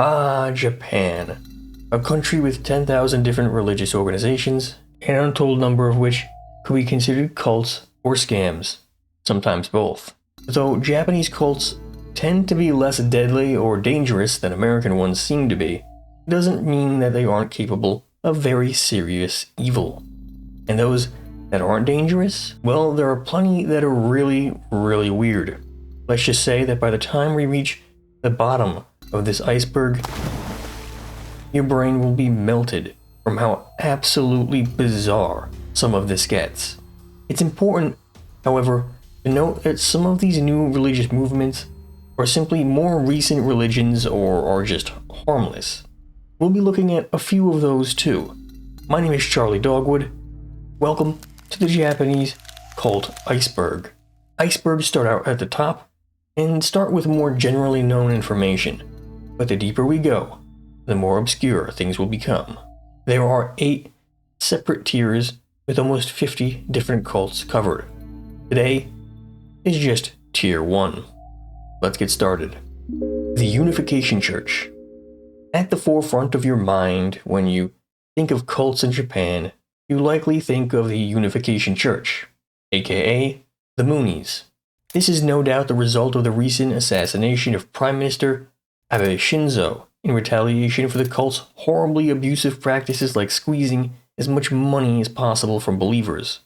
Japan. A country with 10,000 different religious organizations, an untold number of which could be considered cults or scams, sometimes both. Though Japanese cults tend to be less deadly or dangerous than American ones seem to be, it doesn't mean that they aren't capable of very serious evil. And those that aren't dangerous, well, there are plenty that are really, really weird. Let's just say that by the time we reach the bottom of this iceberg, your brain will be melted from how absolutely bizarre some of this gets. It's important, however, to note that some of these new religious movements are simply more recent religions or are just harmless. We'll be looking at a few of those too. My name is Charlie Dogwood. Welcome to the Japanese Cult Iceberg. Icebergs start out at the top and start with more generally known information, but the deeper we go, the more obscure things will become. There are 8 separate tiers with almost 50 different cults covered. Today is just Tier 1. Let's get started. The Unification Church. At the forefront of your mind when you think of cults in Japan, you likely think of the Unification Church, aka the Moonies. This is no doubt the result of the recent assassination of Prime Minister Abe Shinzo in retaliation for the cult's horribly abusive practices like squeezing as much money as possible from believers.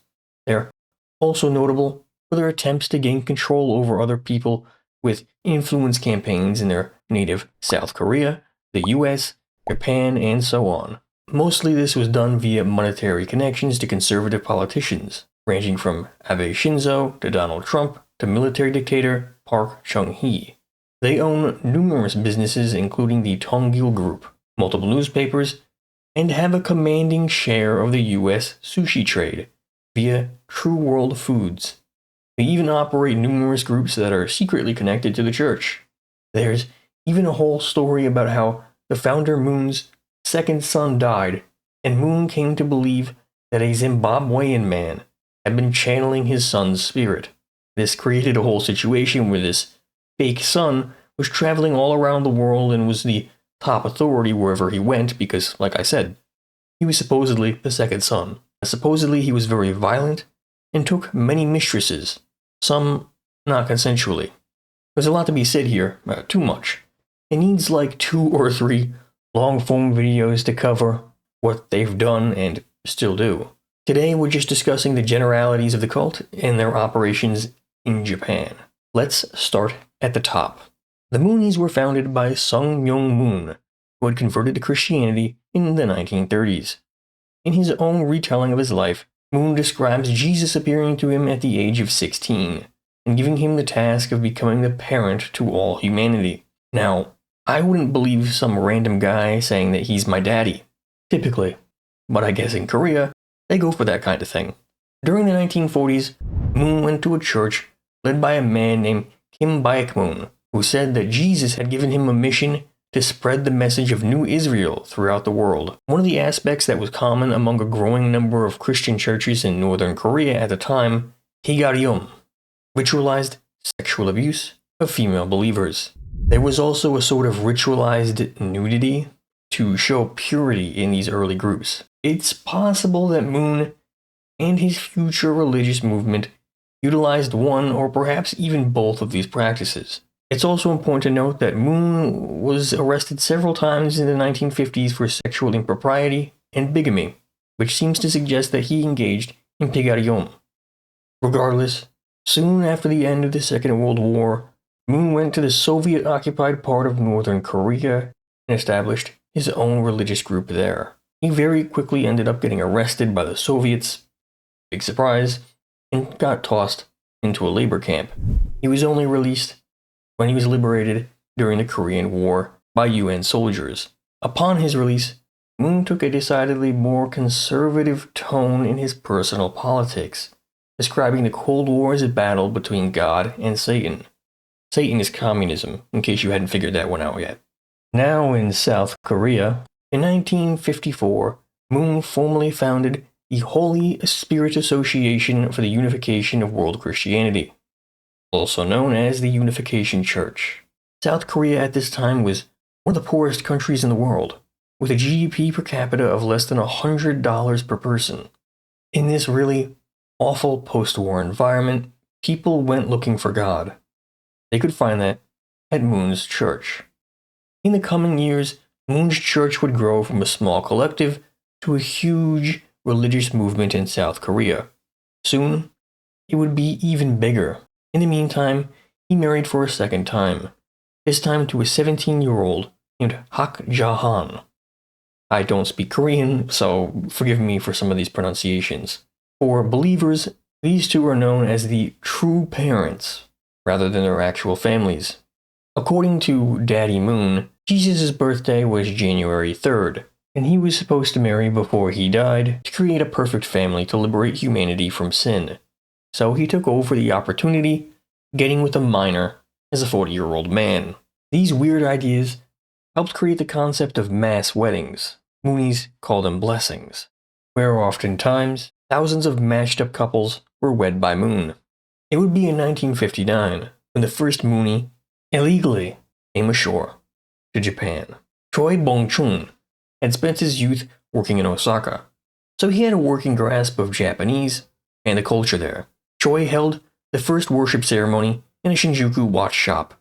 They're also notable for their attempts to gain control over other people with influence campaigns in their native South Korea, the US, Japan, and so on. Mostly this was done via monetary connections to conservative politicians, ranging from Abe Shinzo to Donald Trump to military dictator Park Chung-hee. They own numerous businesses including the Tonggil Group, multiple newspapers, and have a commanding share of the US sushi trade via True World Foods. They even operate numerous groups that are secretly connected to the church. There's even a whole story about how the founder Moon's second son died, and Moon came to believe that a Zimbabwean man had been channeling his son's spirit. This created a whole situation where this fake son was traveling all around the world and was the top authority wherever he went because, like I said, he was supposedly the second son. Supposedly he was very violent and took many mistresses, some not consensually. There's a lot to be said here, too much. It needs like 2 or 3 long-form videos to cover what they've done and still do. Today we're just discussing the generalities of the cult and their operations in Japan. Let's start at the top. The Moonies were founded by Sung Myung Moon, who had converted to Christianity in the 1930s. In his own retelling of his life, Moon describes Jesus appearing to him at the age of 16 and giving him the task of becoming the parent to all humanity. Now, I wouldn't believe some random guy saying that he's my daddy, typically, but I guess in Korea, they go for that kind of thing. During the 1940s, Moon went to a church led by a man named Kim Baek-moon, who said that Jesus had given him a mission to spread the message of New Israel throughout the world. One of the aspects that was common among a growing number of Christian churches in northern Korea at the time, Higaryum, ritualized sexual abuse of female believers. There was also a sort of ritualized nudity to show purity in these early groups. It's possible that Moon and his future religious movement utilized one or perhaps even both of these practices. It's also important to note that Moon was arrested several times in the 1950s for sexual impropriety and bigamy, which seems to suggest that he engaged in pigaryom. Regardless, soon after the end of the Second World War, Moon went to the Soviet-occupied part of northern Korea and established his own religious group there. He very quickly ended up getting arrested by the Soviets, big surprise, and got tossed into a labor camp. He was only released when he was liberated during the Korean War by UN soldiers. Upon his release, Moon took a decidedly more conservative tone in his personal politics, describing the Cold War as a battle between God and Satan. Satan is communism, in case you hadn't figured that one out yet. Now in South Korea, in 1954, Moon formally founded the Holy Spirit Association for the Unification of World Christianity, also known as the Unification Church. South Korea at this time was one of the poorest countries in the world, with a GDP per capita of less than $100 per person. In this really awful post-war environment, people went looking for God. They could find that at Moon's church. In the coming years, Moon's church would grow from a small collective to a huge religious movement in South Korea. Soon, it would be even bigger. In the meantime, he married for a second time, this time to a 17-year-old named Hak Ja-han. I don't speak Korean, so forgive me for some of these pronunciations. For believers, these two are known as the true parents, rather than their actual families. According to Daddy Moon, Jesus' birthday was January 3rd, and he was supposed to marry before he died to create a perfect family to liberate humanity from sin. So he took over the opportunity, getting with a minor as a 40-year-old man. These weird ideas helped create the concept of mass weddings. Moonies called them blessings, where oftentimes thousands of matched-up couples were wed by Moon. It would be in 1959 when the first Moonie illegally came ashore to Japan. Choi Bong-chun had spent his youth working in Osaka, so he had a working grasp of Japanese and the culture there. Choi held the first worship ceremony in a Shinjuku watch shop,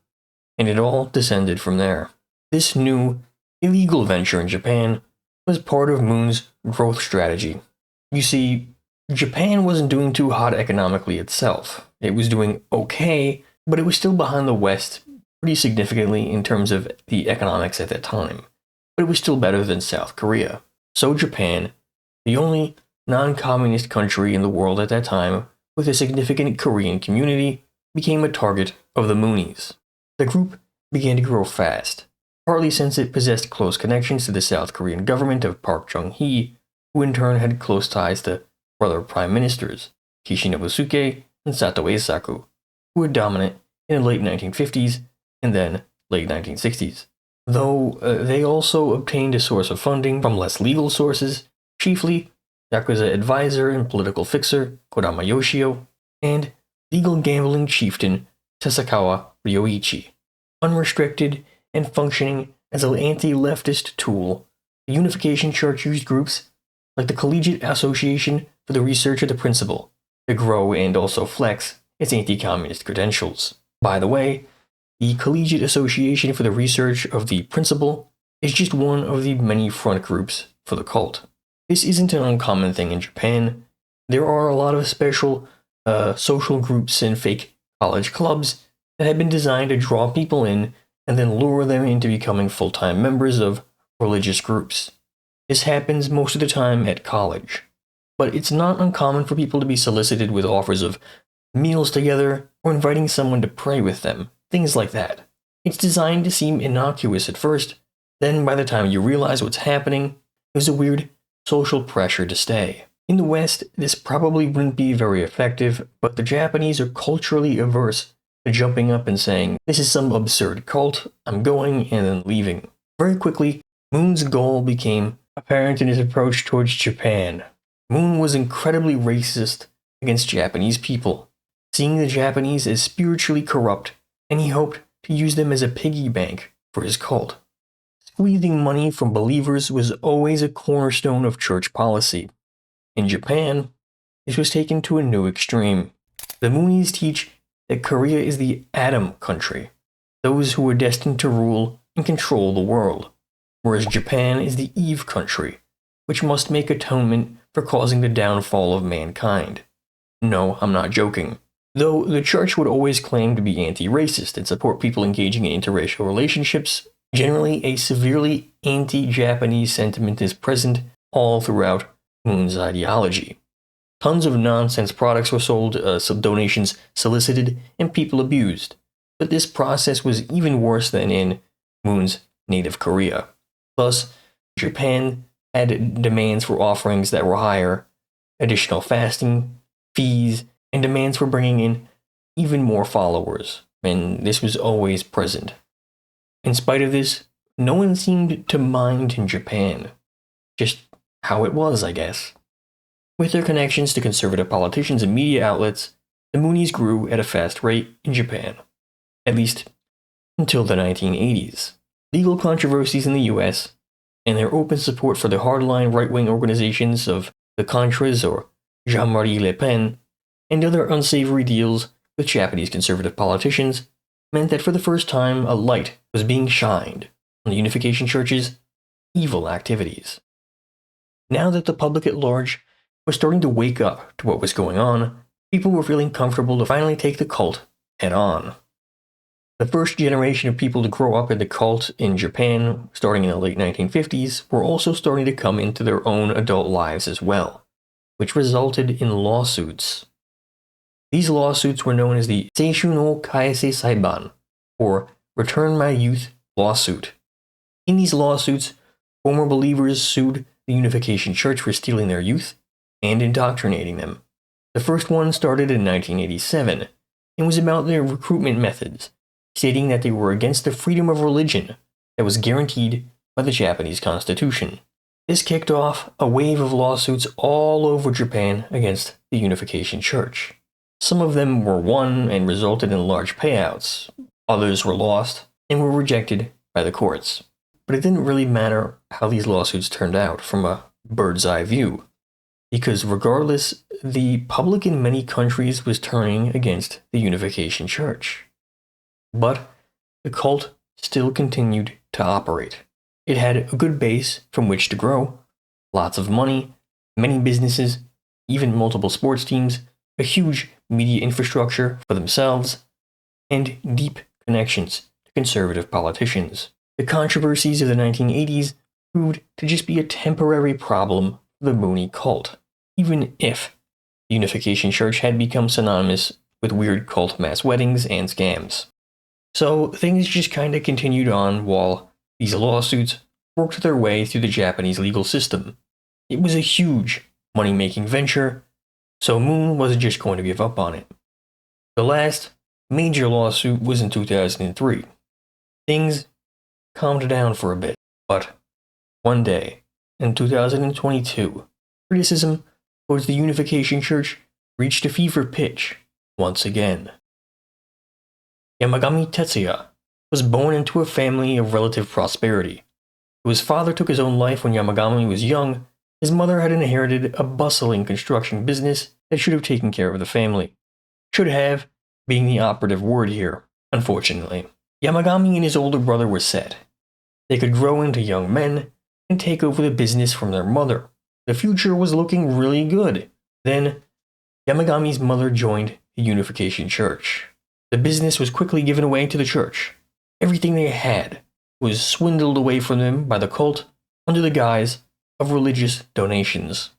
and it all descended from there. This new, illegal venture in Japan was part of Moon's growth strategy. You see, Japan wasn't doing too hot economically itself. It was doing okay, but it was still behind the West pretty significantly in terms of the economics at that time. But it was still better than South Korea. So Japan, the only non-communist country in the world at that time with a significant Korean community, became a target of the Moonies. The group began to grow fast, partly since it possessed close connections to the South Korean government of Park Chung-hee, who in turn had close ties to brother prime ministers, Kishi Nobusuke and Sato Eisaku, who were dominant in the late 1950s and then late 1960s. Though they also obtained a source of funding from less legal sources, chiefly Yakuza advisor and political fixer Kodama Yoshio, and legal gambling chieftain Sasakawa Ryoichi. Unrestricted and functioning as an anti-leftist tool, the Unification Church used groups like the Collegiate Association for the Research of the Principle to grow and also flex its anti-communist credentials. By the way, the Collegiate Association for the Research of the Principle is just one of the many front groups for the cult. This isn't an uncommon thing in Japan. There are a lot of special social groups and fake college clubs that have been designed to draw people in and then lure them into becoming full-time members of religious groups. This happens most of the time at college, but it's not uncommon for people to be solicited with offers of meals together or inviting someone to pray with them, things like that. It's designed to seem innocuous at first, then by the time you realize what's happening, there's a weird social pressure to stay. In the West, this probably wouldn't be very effective, but the Japanese are culturally averse to jumping up and saying, "This is some absurd cult, I'm going," and then leaving. Very quickly, Moon's goal became apparent in his approach towards Japan. Moon was incredibly racist against Japanese people, seeing the Japanese as spiritually corrupt, and he hoped to use them as a piggy bank for his cult. Squeezing money from believers was always a cornerstone of church policy. In Japan, this was taken to a new extreme. The Moonies teach that Korea is the Atom country, those who are destined to rule and control the world, whereas Japan is the Eve country, which must make atonement for causing the downfall of mankind. No, I'm not joking. Though the church would always claim to be anti-racist and support people engaging in interracial relationships, generally a severely anti-Japanese sentiment is present all throughout Moon's ideology. Tons of nonsense products were sold, donations solicited, and people abused. But this process was even worse than in Moon's native Korea. Thus, Japan had demands for offerings that were higher, additional fasting, fees, and demands for bringing in even more followers, and this was always present. In spite of this, no one seemed to mind in Japan. Just how it was, I guess. With their connections to conservative politicians and media outlets, the Moonies grew at a fast rate in Japan, at least until the 1980s. legal controversies in the US, and their open support for the hardline right-wing organizations of the Contras or Jean-Marie Le Pen, and other unsavory deals with Japanese conservative politicians meant that for the first time a light was being shined on the Unification Church's evil activities. Now that the public at large was starting to wake up to what was going on, people were feeling comfortable to finally take the cult head on. The first generation of people to grow up in the cult in Japan, starting in the late 1950s, were also starting to come into their own adult lives as well, which resulted in lawsuits. These lawsuits were known as the Seishu no Kaise Saiban, or Return My Youth lawsuit. In these lawsuits, former believers sued the Unification Church for stealing their youth and indoctrinating them. The first one started in 1987 and was about their recruitment methods, stating that they were against the freedom of religion that was guaranteed by the Japanese Constitution. This kicked off a wave of lawsuits all over Japan against the Unification Church. Some of them were won and resulted in large payouts. Others were lost and were rejected by the courts. But it didn't really matter how these lawsuits turned out from a bird's eye view, because regardless, the public in many countries was turning against the Unification Church. But the cult still continued to operate. It had a good base from which to grow, lots of money, many businesses, even multiple sports teams, a huge media infrastructure for themselves, and deep connections to conservative politicians. The controversies of the 1980s proved to just be a temporary problem for the Mooney cult, even if the Unification Church had become synonymous with weird cult mass weddings and scams. So things just kinda continued on while these lawsuits worked their way through the Japanese legal system. It was a huge money-making venture, so Moon wasn't just going to give up on it. The last major lawsuit was in 2003. Things calmed down for a bit, but one day, in 2022, criticism towards the Unification Church reached a fever pitch once again. Yamagami Tetsuya was born into a family of relative prosperity. Though his father took his own life when Yamagami was young, his mother had inherited a bustling construction business that should have taken care of the family. Should have being the operative word here, unfortunately. Yamagami and his older brother were set. They could grow into young men and take over the business from their mother. The future was looking really good. Then, Yamagami's mother joined the Unification Church. The business was quickly given away to the church. Everything they had was swindled away from them by the cult under the guise of religious donations.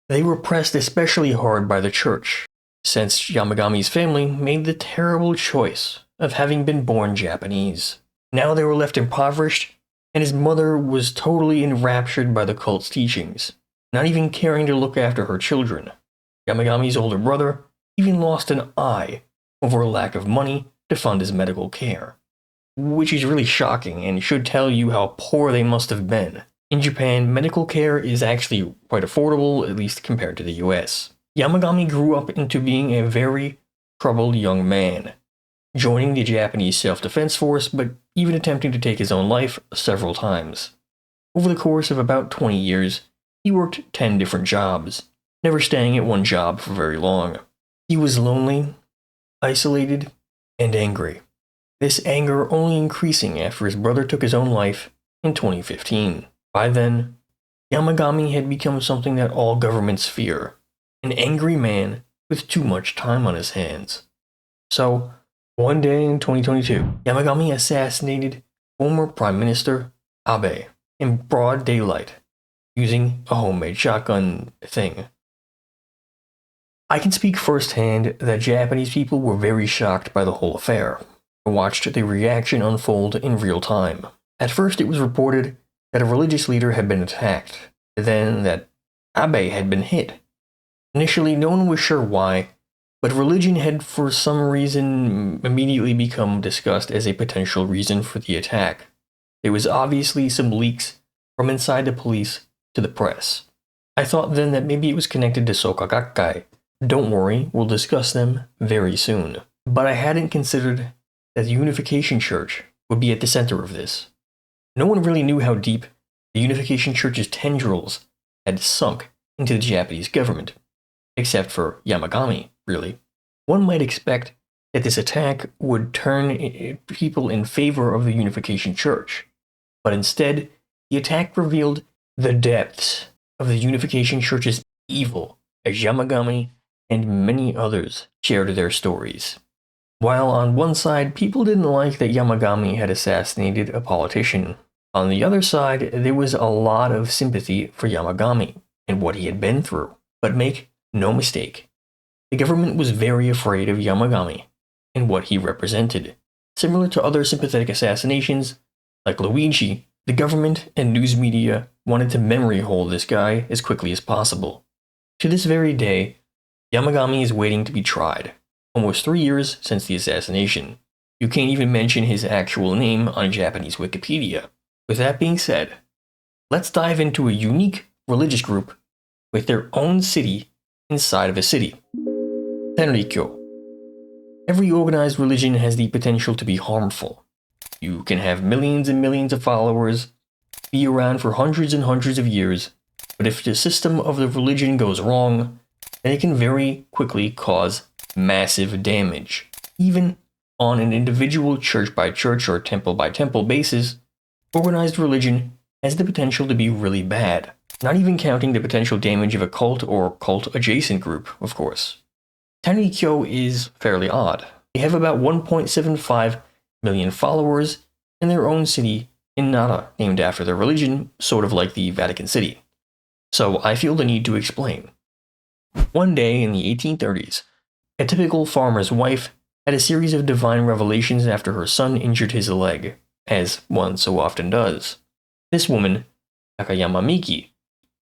They were pressed especially hard by the church, since Yamagami's family made the terrible choice of having been born Japanese. Now they were left impoverished, and his mother was totally enraptured by the cult's teachings, not even caring to look after her children. Yamagami's older brother even lost an eye over a lack of money to fund his medical care, which is really shocking and should tell you how poor they must have been. In Japan, medical care is actually quite affordable, at least compared to the US. Yamagami grew up into being a very troubled young man, joining the Japanese self-defense force, but even attempting to take his own life several times. Over the course of about 20 years, he worked 10 different jobs, never staying at one job for very long. He was lonely, isolated, and angry. This anger only increasing after his brother took his own life in 2015. By then, Yamagami had become something that all governments fear, an angry man with too much time on his hands. So, one day in 2022, Yamagami assassinated former Prime Minister Abe in broad daylight, using a homemade shotgun thing. I can speak firsthand that Japanese people were very shocked by the whole affair. I watched the reaction unfold in real time. At first it was reported that a religious leader had been attacked, then that Abe had been hit. Initially no one was sure why, but religion had for some reason immediately become discussed as a potential reason for the attack. There was obviously some leaks from inside the police to the press. I thought then that maybe it was connected to Soka Gakkai. Don't worry, we'll discuss them very soon. But I hadn't considered that the Unification Church would be at the center of this. No one really knew how deep the Unification Church's tendrils had sunk into the Japanese government, except for Yamagami, really. One might expect that this attack would turn people in favor of the Unification Church, but instead, the attack revealed the depths of the Unification Church's evil, as Yamagami and many others shared their stories. While on one side, people didn't like that Yamagami had assassinated a politician, on the other side, there was a lot of sympathy for Yamagami and what he had been through. But make no mistake, the government was very afraid of Yamagami and what he represented. Similar to other sympathetic assassinations, like Luigi, the government and news media wanted to memory hole this guy as quickly as possible. To this very day, Yamagami is waiting to be tried, almost 3 years since the assassination. You can't even mention his actual name on Japanese Wikipedia. With that being said, let's dive into a unique religious group with their own city inside of a city. Tenrikyo. Every organized religion has the potential to be harmful. You can have millions and millions of followers, be around for hundreds and hundreds of years, but if the system of the religion goes wrong, then it can very quickly cause massive damage. Even on an individual church by church or temple by temple basis, organized religion has the potential to be really bad, not even counting the potential damage of a cult or cult-adjacent group, of course. Tenrikyo is fairly odd. They have about 1.75 million followers in their own city in Nara, named after their religion, sort of like the Vatican City. So I feel the need to explain. One day in the 1830s, a typical farmer's wife had a series of divine revelations after her son injured his leg, as one so often does. This woman, Takayama Miki,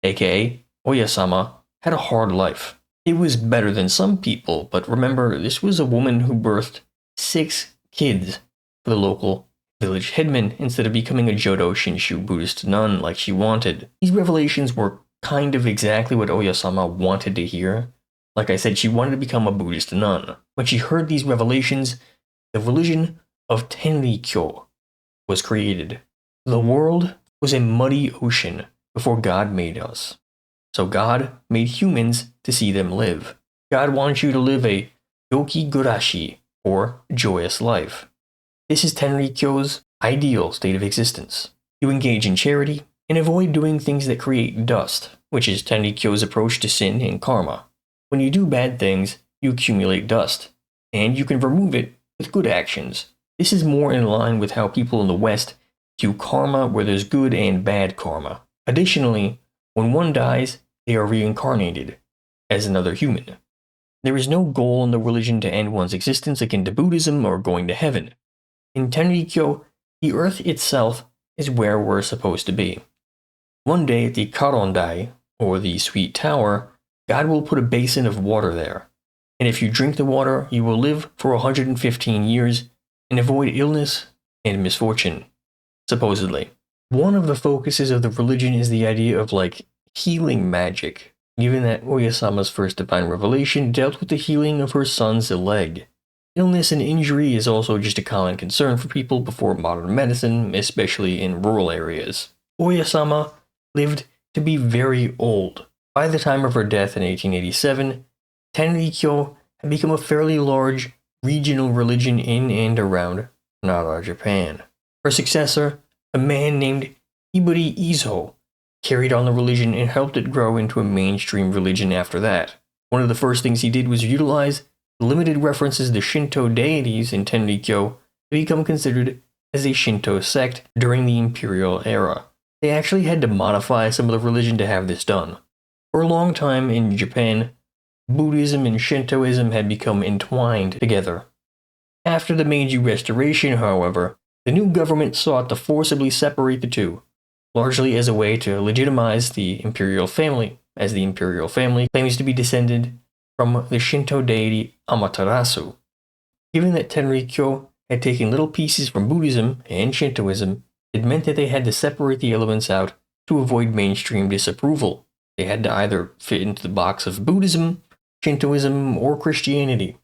aka Oyasama, had a hard life. It was better than some people, but remember, this was a woman who birthed 6 kids for the local village headman instead of becoming a Jodo Shinshu Buddhist nun like she wanted. These revelations were kind of exactly what Oyasama wanted to hear. Like I said, she wanted to become a Buddhist nun. When she heard these revelations, the religion of Tenrikyo was created. The world was a muddy ocean before God made us. So God made humans to see them live. God wants you to live a yoki gurashi, or joyous life. This is Tenrikyo's ideal state of existence. You engage in charity and avoid doing things that create dust, which is Tenrikyo's approach to sin and karma. When you do bad things, you accumulate dust, and you can remove it with good actions. This is more in line with how people in the West view karma, where there's good and bad karma. Additionally, when one dies, they are reincarnated as another human. There is no goal in the religion to end one's existence akin to Buddhism or going to heaven. In Tenrikyo, the earth itself is where we're supposed to be. One day at the Karondai, or the Sweet Tower, God will put a basin of water there, and if you drink the water, you will live for 115 years and avoid illness and misfortune, supposedly. One of the focuses of the religion is the idea of, healing magic, given that Oyasama's first divine revelation dealt with the healing of her son's leg. Illness and injury is also just a common concern for people before modern medicine, especially in rural areas. Oyasama lived to be very old. By the time of her death in 1887, Tenrikyo had become a fairly large regional religion in and around Nara, Japan. Her successor, a man named Iburi Izo, carried on the religion and helped it grow into a mainstream religion after that. One of the first things he did was utilize the limited references to Shinto deities in Tenrikyo to become considered as a Shinto sect during the imperial era. They actually had to modify some of the religion to have this done. For a long time in Japan, Buddhism and Shintoism had become entwined together. After the Meiji Restoration, however, the new government sought to forcibly separate the two, largely as a way to legitimize the imperial family, as the imperial family claims to be descended from the Shinto deity Amaterasu. Given that Tenrikyo had taken little pieces from Buddhism and Shintoism, it meant that they had to separate the elements out to avoid mainstream disapproval. They had to either fit into the box of Buddhism, Shintoism, or Christianity.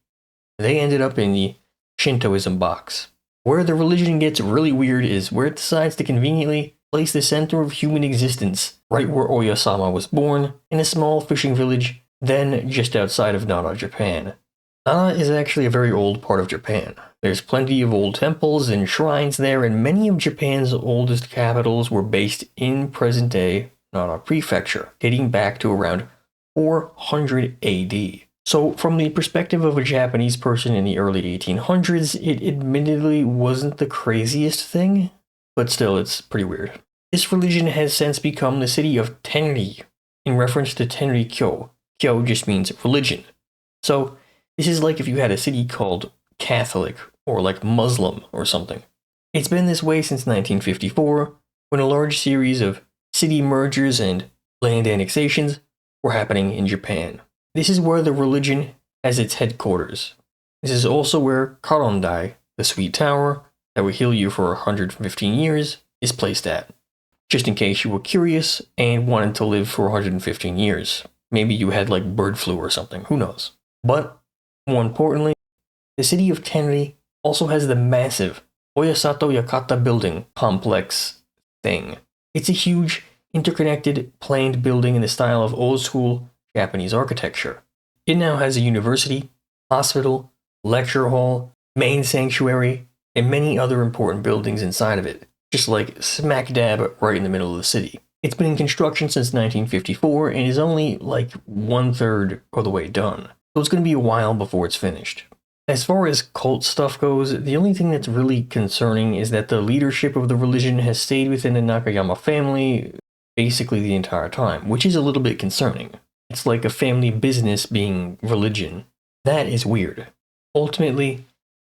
They ended up in the Shintoism box. Where the religion gets really weird is where it decides to conveniently place the center of human existence right where Oyasama was born, in a small fishing village, then just outside of Nara, Japan. Nara is actually a very old part of Japan. There's plenty of old temples and shrines there, and many of Japan's oldest capitals were based in present-day Nara Prefecture, dating back to around 400 AD. So, from the perspective of a Japanese person in the early 1800s, it admittedly wasn't the craziest thing, but still, it's pretty weird. This religion has since become the city of Tenri, in reference to Tenrikyo. Kyo just means religion. So, this is like if you had a city called Catholic, or like Muslim, or something. It's been this way since 1954, when a large series of city mergers and land annexations were happening in Japan. This is where the religion has its headquarters. This is also where Karondai, the sweet tower that will heal you for 115 years, is placed at. Just in case you were curious and wanted to live for 115 years. Maybe you had like bird flu or something, who knows. But, more importantly, the city of Tenri also has the massive Oyasato Yakata building complex thing. It's a huge, interconnected, planed building in the style of old-school Japanese architecture. It now has a university, hospital, lecture hall, main sanctuary, and many other important buildings inside of it, just like smack dab right in the middle of the city. It's been in construction since 1954 and is only like 1/3 of the way done, so it's going to be a while before it's finished. As far as cult stuff goes, the only thing that's really concerning is that the leadership of the religion has stayed within the Nakayama family basically the entire time, which is a little bit concerning. It's like a family business being religion. That is weird. Ultimately,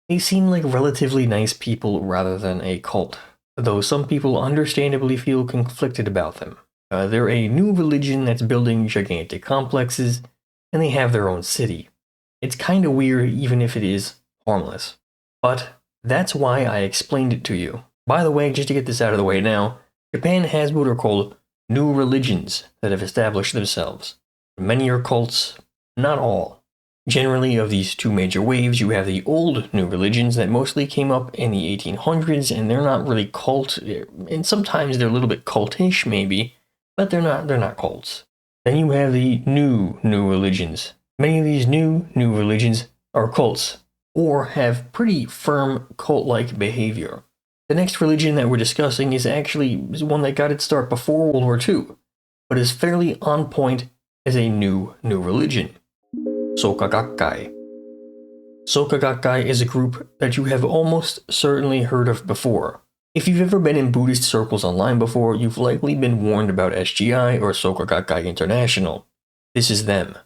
they seem like relatively nice people rather than a cult, though some people understandably feel conflicted about them. They're a new religion that's building gigantic complexes, and they have their own city. It's kinda weird even if it is harmless. But that's why I explained it to you. By the way, just to get this out of the way now, Japan has what are called new religions that have established themselves. Many are cults, not all. Generally, of these two major waves, you have the old new religions that mostly came up in the 1800s, and they're not really cult, and sometimes they're a little bit cultish maybe, but they're not cults. Then you have the new religions. Many of these new religions are cults, or have pretty firm cult-like behavior. The next religion that we're discussing is actually one that got its start before World War II, but is fairly on point as a new religion. Soka Gakkai. Soka Gakkai is a group that you have almost certainly heard of before. If you've ever been in Buddhist circles online before, you've likely been warned about SGI or Soka Gakkai International. This is them.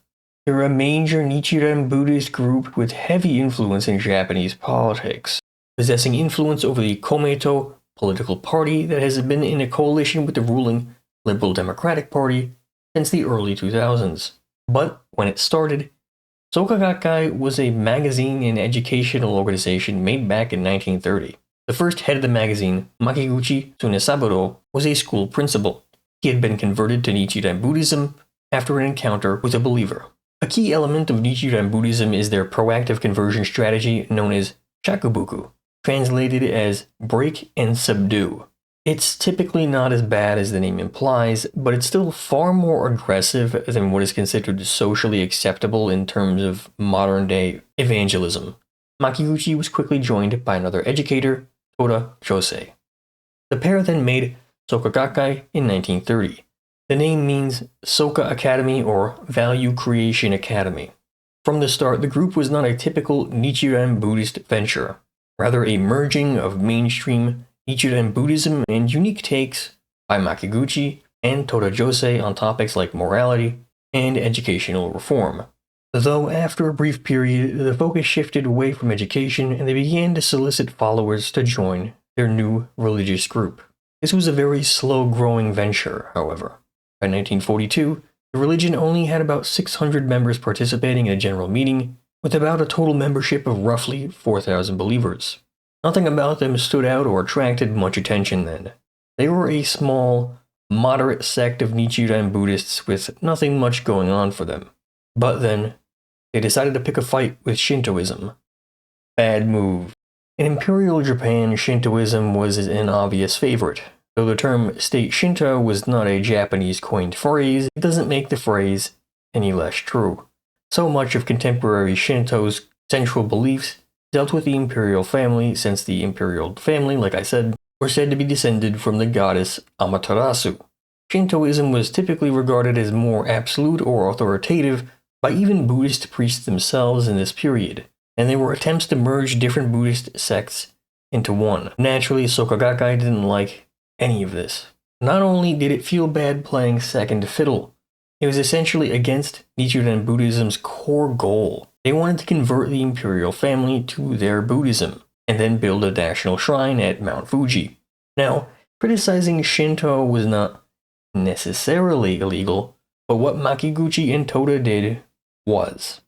They're a major Nichiren Buddhist group with heavy influence in Japanese politics, possessing influence over the Omoto political party that has been in a coalition with the ruling Liberal Democratic Party since the early 2000s. But when it started, Soka Gakkai was a magazine and educational organization made back in 1930. The first head of the magazine, Makiguchi Tsunesaburo, was a school principal. He had been converted to Nichiren Buddhism after an encounter with a believer. A key element of Nichiren Buddhism is their proactive conversion strategy known as shakubuku, translated as break and subdue. It's typically not as bad as the name implies, but it's still far more aggressive than what is considered socially acceptable in terms of modern-day evangelism. Makiguchi was quickly joined by another educator, Toda Josei. The pair then made Soka Gakkai in 1930. The name means Soka Academy or Value Creation Academy. From the start, the group was not a typical Nichiren Buddhist venture, rather a merging of mainstream Nichiren Buddhism and unique takes by Makiguchi and Toda Josei on topics like morality and educational reform. Though after a brief period, the focus shifted away from education and they began to solicit followers to join their new religious group. This was a very slow-growing venture, however. By 1942, the religion only had about 600 members participating in a general meeting, with about a total membership of roughly 4,000 believers. Nothing about them stood out or attracted much attention then. They were a small, moderate sect of Nichiren Buddhists with nothing much going on for them. But then, they decided to pick a fight with Shintoism. Bad move. In Imperial Japan, Shintoism was an obvious favorite. Though the term state Shinto was not a Japanese coined phrase, it doesn't make the phrase any less true. So much of contemporary Shinto's central beliefs dealt with the imperial family, since the imperial family, like I said, were said to be descended from the goddess Amaterasu. Shintoism was typically regarded as more absolute or authoritative by even Buddhist priests themselves in this period, and there were attempts to merge different Buddhist sects into one. Naturally, Soka Gakkai didn't like any of this. Not only did it feel bad playing second fiddle, it was essentially against Nichiren Buddhism's core goal. They wanted to convert the imperial family to their Buddhism, and then build a national shrine at Mount Fuji. Now, criticizing Shinto was not necessarily illegal, but what Makiguchi and Toda did was.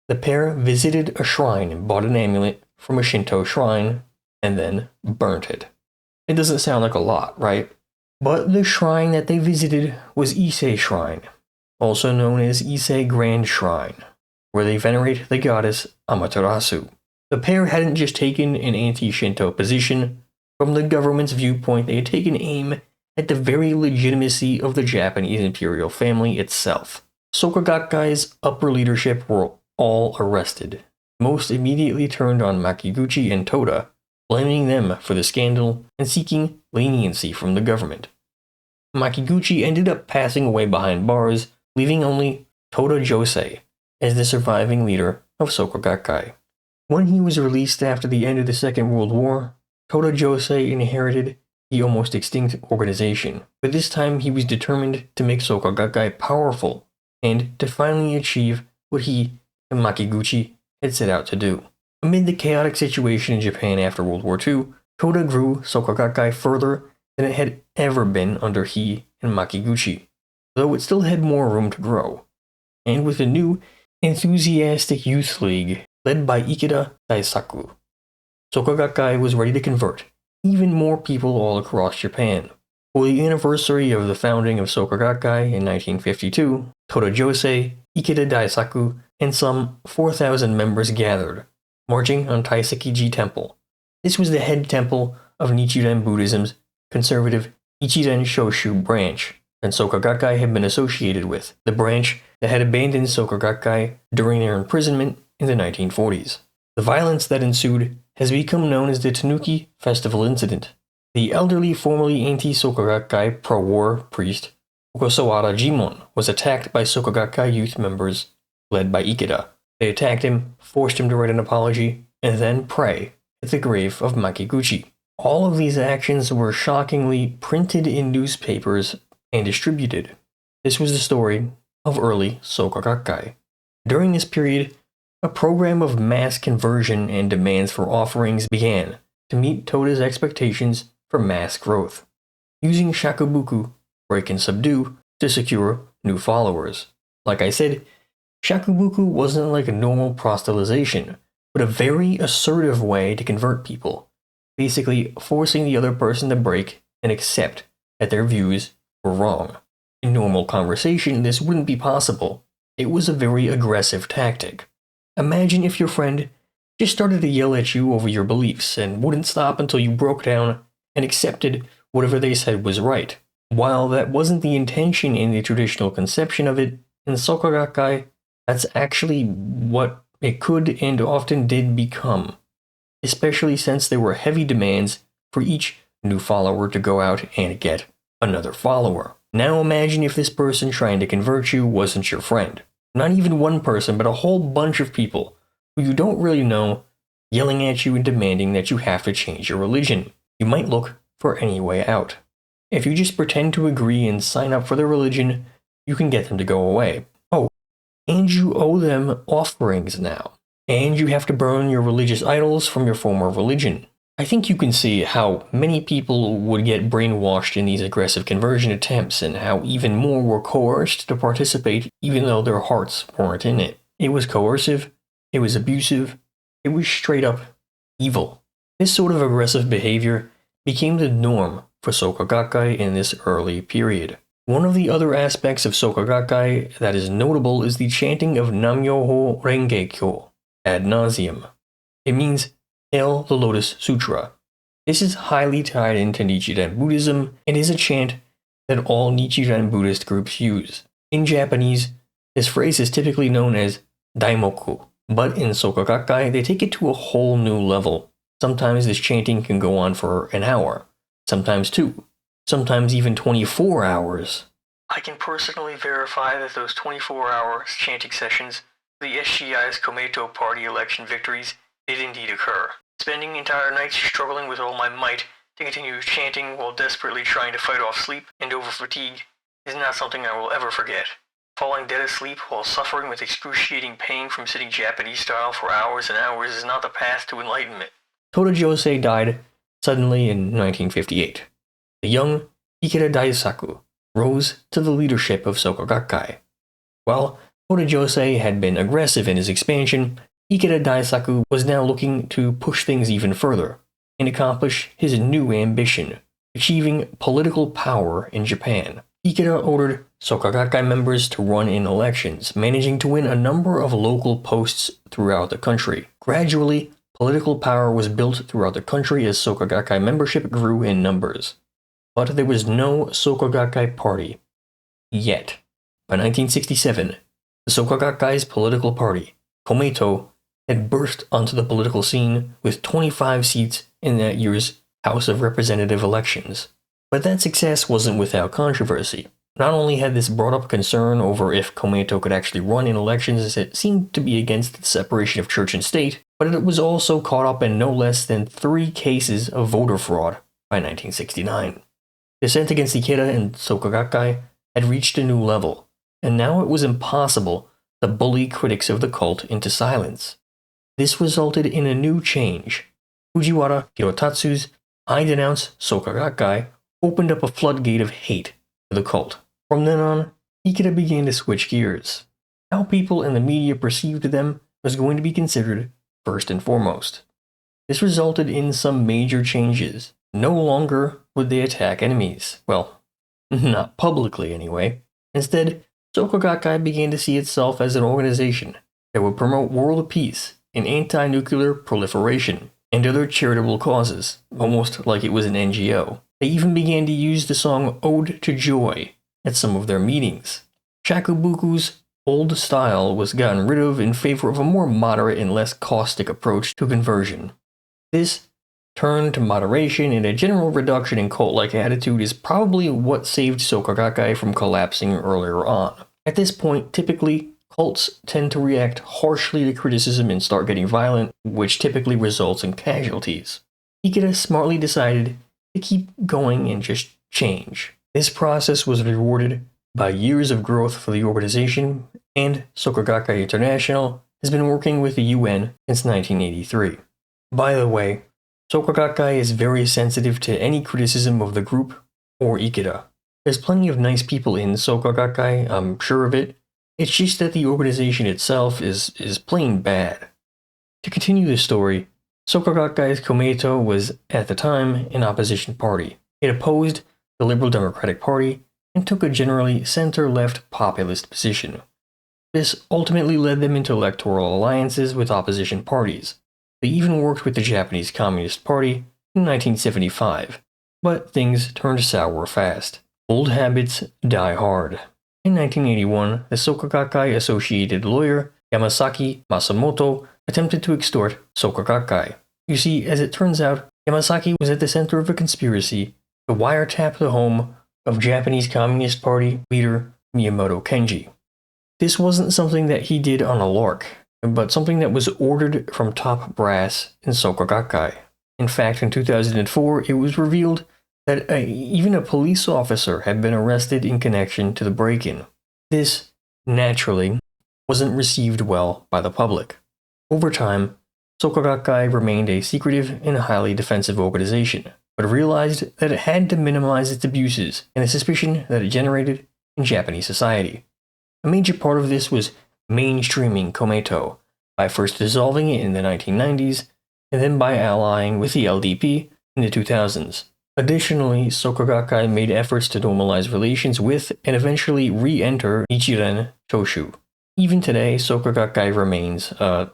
The pair visited a shrine and bought an amulet from a Shinto shrine, and then burnt it. It doesn't sound like a lot, right? But the shrine that they visited was Ise Shrine, also known as Ise Grand Shrine, where they venerate the goddess Amaterasu. The pair hadn't just taken an anti-Shinto position. From the government's viewpoint, they had taken aim at the very legitimacy of the Japanese imperial family itself. Soka Gakkai's upper leadership were all arrested. Most immediately turned on Makiguchi and Toda, blaming them for the scandal and seeking leniency from the government. Makiguchi ended up passing away behind bars, leaving only Toda Josei as the surviving leader of Soka Gakkai. When he was released after the end of the Second World War, Toda Josei inherited the almost extinct organization, but this time he was determined to make Soka Gakkai powerful and to finally achieve what he and Makiguchi had set out to do. Amid the chaotic situation in Japan after World War II, Toda grew Soka Gakkai further than it had ever been under he and Makiguchi, though it still had more room to grow. And with a new, enthusiastic youth league led by Ikeda Daisaku, Soka Gakkai was ready to convert even more people all across Japan. For the anniversary of the founding of Soka Gakkai in 1952, Toda Josei, Ikeda Daisaku, and some 4,000 members gathered, marching on Taiseki-ji Temple. This was the head temple of Nichiren Buddhism's conservative Ichiren Shoshu branch, and Soka Gakkai had been associated with, the branch that had abandoned Soka Gakkai during their imprisonment in the 1940s. The violence that ensued has become known as the Tanuki Festival Incident. The elderly, formerly anti-Soka Gakkai pro-war priest Okosawara Jimon was attacked by Soka Gakkai youth members led by Ikeda. They attacked him, forced him to write an apology, and then pray at the grave of Makiguchi. All of these actions were shockingly printed in newspapers and distributed. This was the story of early Soka Gakkai. During this period, a program of mass conversion and demands for offerings began to meet Toda's expectations for mass growth, using shakubuku, break and subdue, to secure new followers. Like I said, shakubuku wasn't like a normal proselytization, but a very assertive way to convert people, basically forcing the other person to break and accept that their views were wrong. In normal conversation, this wouldn't be possible. It was a very aggressive tactic. Imagine if your friend just started to yell at you over your beliefs and wouldn't stop until you broke down and accepted whatever they said was right. While that wasn't the intention in the traditional conception of it, in Soka Gakkai, that's actually what it could and often did become, especially since there were heavy demands for each new follower to go out and get another follower. Now imagine if this person trying to convert you wasn't your friend. Not even one person, but a whole bunch of people who you don't really know, yelling at you and demanding that you have to change your religion. You might look for any way out. If you just pretend to agree and sign up for their religion, you can get them to go away. Oh, and you owe them offerings now. And you have to burn your religious idols from your former religion. I think you can see how many people would get brainwashed in these aggressive conversion attempts and how even more were coerced to participate even though their hearts weren't in it. It was coercive, it was abusive, it was straight up evil. This sort of aggressive behavior became the norm for Soka Gakkai in this early period. One of the other aspects of Soka Gakkai that is notable is the chanting of Nam-myoho Renge-kyo ad nauseum. It means Hail the Lotus Sutra. This is highly tied into Nichiren Buddhism and is a chant that all Nichiren Buddhist groups use. In Japanese, this phrase is typically known as daimoku, but in Soka Gakkai, they take it to a whole new level. Sometimes this chanting can go on for an hour, sometimes 2, sometimes even 24 hours. I can personally verify that those 24-hour chanting sessions for the SGI's Komeito Party election victories did indeed occur. Spending entire nights struggling with all my might to continue chanting while desperately trying to fight off sleep and over-fatigue is not something I will ever forget. Falling dead asleep while suffering with excruciating pain from sitting Japanese style for hours and hours is not the path to enlightenment. Toda Josei died suddenly in 1958. The young Ikeda Daisaku rose to the leadership of Soka Gakkai. While Toda Josei had been aggressive in his expansion, Ikeda Daisaku was now looking to push things even further and accomplish his new ambition, achieving political power in Japan. Ikeda ordered Soka Gakkai members to run in elections, managing to win a number of local posts throughout the country. Gradually, political power was built throughout the country as Soka Gakkai membership grew in numbers. But there was no Soka Gakkai party yet. By 1967, the Soka Gakkai's political party, Komeito, had burst onto the political scene with 25 seats in that year's House of Representative elections. But that success wasn't without controversy. Not only had this brought up concern over if Komeito could actually run in elections as it seemed to be against the separation of church and state, but it was also caught up in no less than 3 cases of voter fraud by 1969. Dissent against Ikeda and Soka Gakkai had reached a new level, and now it was impossible to bully critics of the cult into silence. This resulted in a new change. Fujiwara Hirotatsu's "I denounce Soka Gakkai" opened up a floodgate of hate for the cult. From then on, Ikeda began to switch gears. How people in the media perceived them was going to be considered first and foremost. This resulted in some major changes. No longer would they attack enemies. Well, not publicly anyway. Instead, Soka Gakkai began to see itself as an organization that would promote world peace and anti-nuclear proliferation and other charitable causes, almost like it was an NGO. They even began to use the song Ode to Joy at some of their meetings. Shakubuku's old style was gotten rid of in favor of a more moderate and less caustic approach to conversion. This turn to moderation and a general reduction in cult-like attitude is probably what saved Soka Gakkai from collapsing earlier on. At this point, typically, cults tend to react harshly to criticism and start getting violent, which typically results in casualties. Ikeda smartly decided to keep going and just change. This process was rewarded by years of growth for the organization, and Soka Gakkai International has been working with the UN since 1983. By the way, Soka Gakkai is very sensitive to any criticism of the group or Ikeda. There's plenty of nice people in Soka Gakkai, I'm sure of it. It's just that the organization itself is plain bad. To continue the story, Soka Gakkai's Komeito was, at the time, an opposition party. It opposed the Liberal Democratic Party and took a generally center-left populist position. This ultimately led them into electoral alliances with opposition parties. They even worked with the Japanese Communist Party in 1975, but things turned sour fast. Old habits die hard. In 1981, the Soka Gakkai associated lawyer Yamasaki Masamoto attempted to extort Soka Gakkai. You see, as it turns out, Yamasaki was at the center of a conspiracy to wiretap the home of Japanese Communist Party leader Miyamoto Kenji. This wasn't something that he did on a lark, but something that was ordered from top brass in Soka Gakkai. In fact, in 2004, it was revealed that even a police officer had been arrested in connection to the break-in. This, naturally, wasn't received well by the public. Over time, Soka Gakkai remained a secretive and highly defensive organization, but realized that it had to minimize its abuses and the suspicion that it generated in Japanese society. A major part of this was mainstreaming Komeito, by first dissolving it in the 1990s, and then by allying with the LDP in the 2000s. Additionally, Soka Gakkai made efforts to normalize relations with and eventually re-enter Nichiren Choshu. Even today, Soka Gakkai remains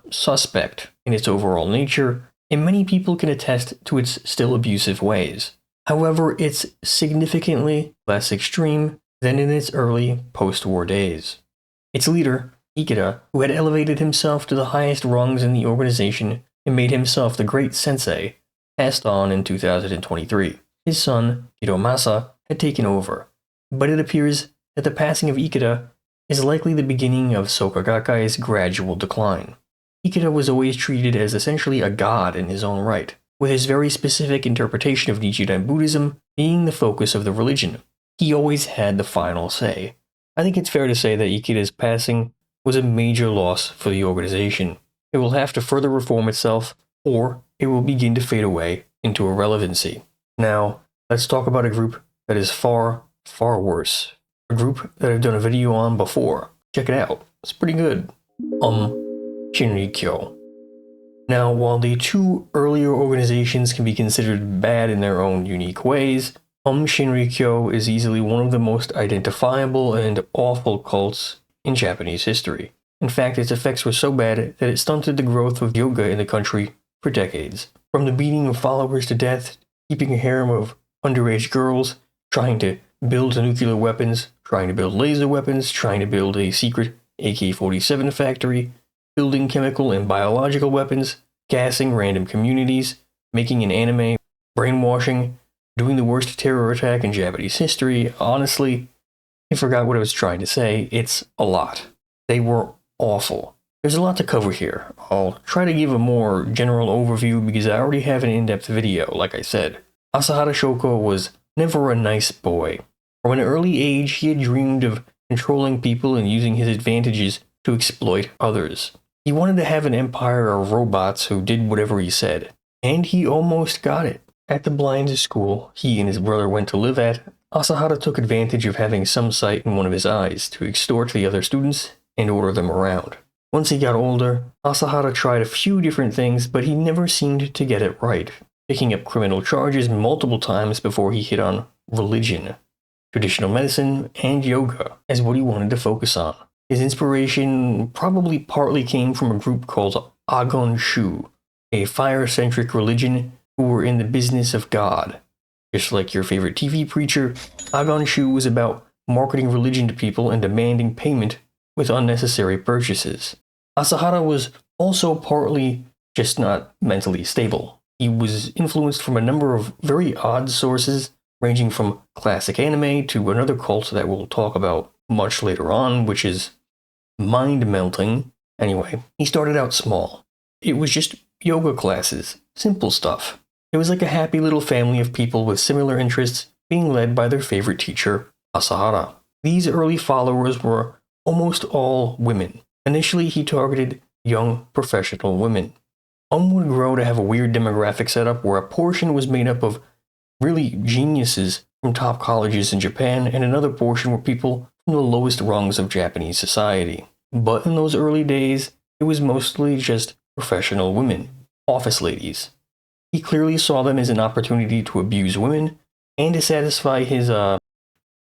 suspect in its overall nature, and many people can attest to its still abusive ways. However, it's significantly less extreme than in its early post-war days. Its leader, Ikeda, who had elevated himself to the highest rungs in the organization and made himself the great sensei, passed on in 2023. His son, Hiromasa, had taken over, but it appears that the passing of Ikeda is likely the beginning of Soka Gakkai's gradual decline. Ikeda was always treated as essentially a god in his own right, with his very specific interpretation of Nichiren Buddhism being the focus of the religion. He always had the final say. I think it's fair to say that Ikeda's passing was a major loss for the organization. It will have to further reform itself, or it will begin to fade away into irrelevancy. Now, let's talk about a group that is far, far worse. A group that I've done a video on before. Check it out. It's pretty good. Aum Shinrikyo. Now, while the two earlier organizations can be considered bad in their own unique ways, Aum Shinrikyo is easily one of the most identifiable and awful cults in Japanese history. In fact, its effects were so bad that it stunted the growth of yoga in the country for decades. From the beating of followers to death, keeping a harem of underage girls, trying to build nuclear weapons, trying to build laser weapons, trying to build a secret AK-47 factory, building chemical and biological weapons, gassing random communities, making an anime, brainwashing, doing the worst terror attack in Japanese history. Honestly, I forgot what I was trying to say. It's a lot. They were awful. There's a lot to cover here. I'll try to give a more general overview because I already have an in-depth video, like I said. Asahara Shoko was never a nice boy. From an early age, he had dreamed of controlling people and using his advantages to exploit others. He wanted to have an empire of robots who did whatever he said, and he almost got it. At the blind school he and his brother went to live at, Asahara took advantage of having some sight in one of his eyes to extort the other students and order them around. Once he got older, Asahara tried a few different things, but he never seemed to get it right, picking up criminal charges multiple times before he hit on religion, traditional medicine, and yoga as what he wanted to focus on. His inspiration probably partly came from a group called Agon Shu, a fire-centric religion who were in the business of God. Just like your favorite TV preacher, Agon Shu was about marketing religion to people and demanding payment with unnecessary purchases. Asahara was also partly just not mentally stable. He was influenced from a number of very odd sources, ranging from classic anime to another cult that we'll talk about much later on, which is mind-melting. Anyway, he started out small. It was just yoga classes, simple stuff. It was like a happy little family of people with similar interests being led by their favorite teacher, Asahara. These early followers were almost all women. Initially, he targeted young professional women. Aum would grow to have a weird demographic setup where a portion was made up of really geniuses from top colleges in Japan, and another portion were people from the lowest rungs of Japanese society. But in those early days, it was mostly just professional women, office ladies. He clearly saw them as an opportunity to abuse women and to satisfy his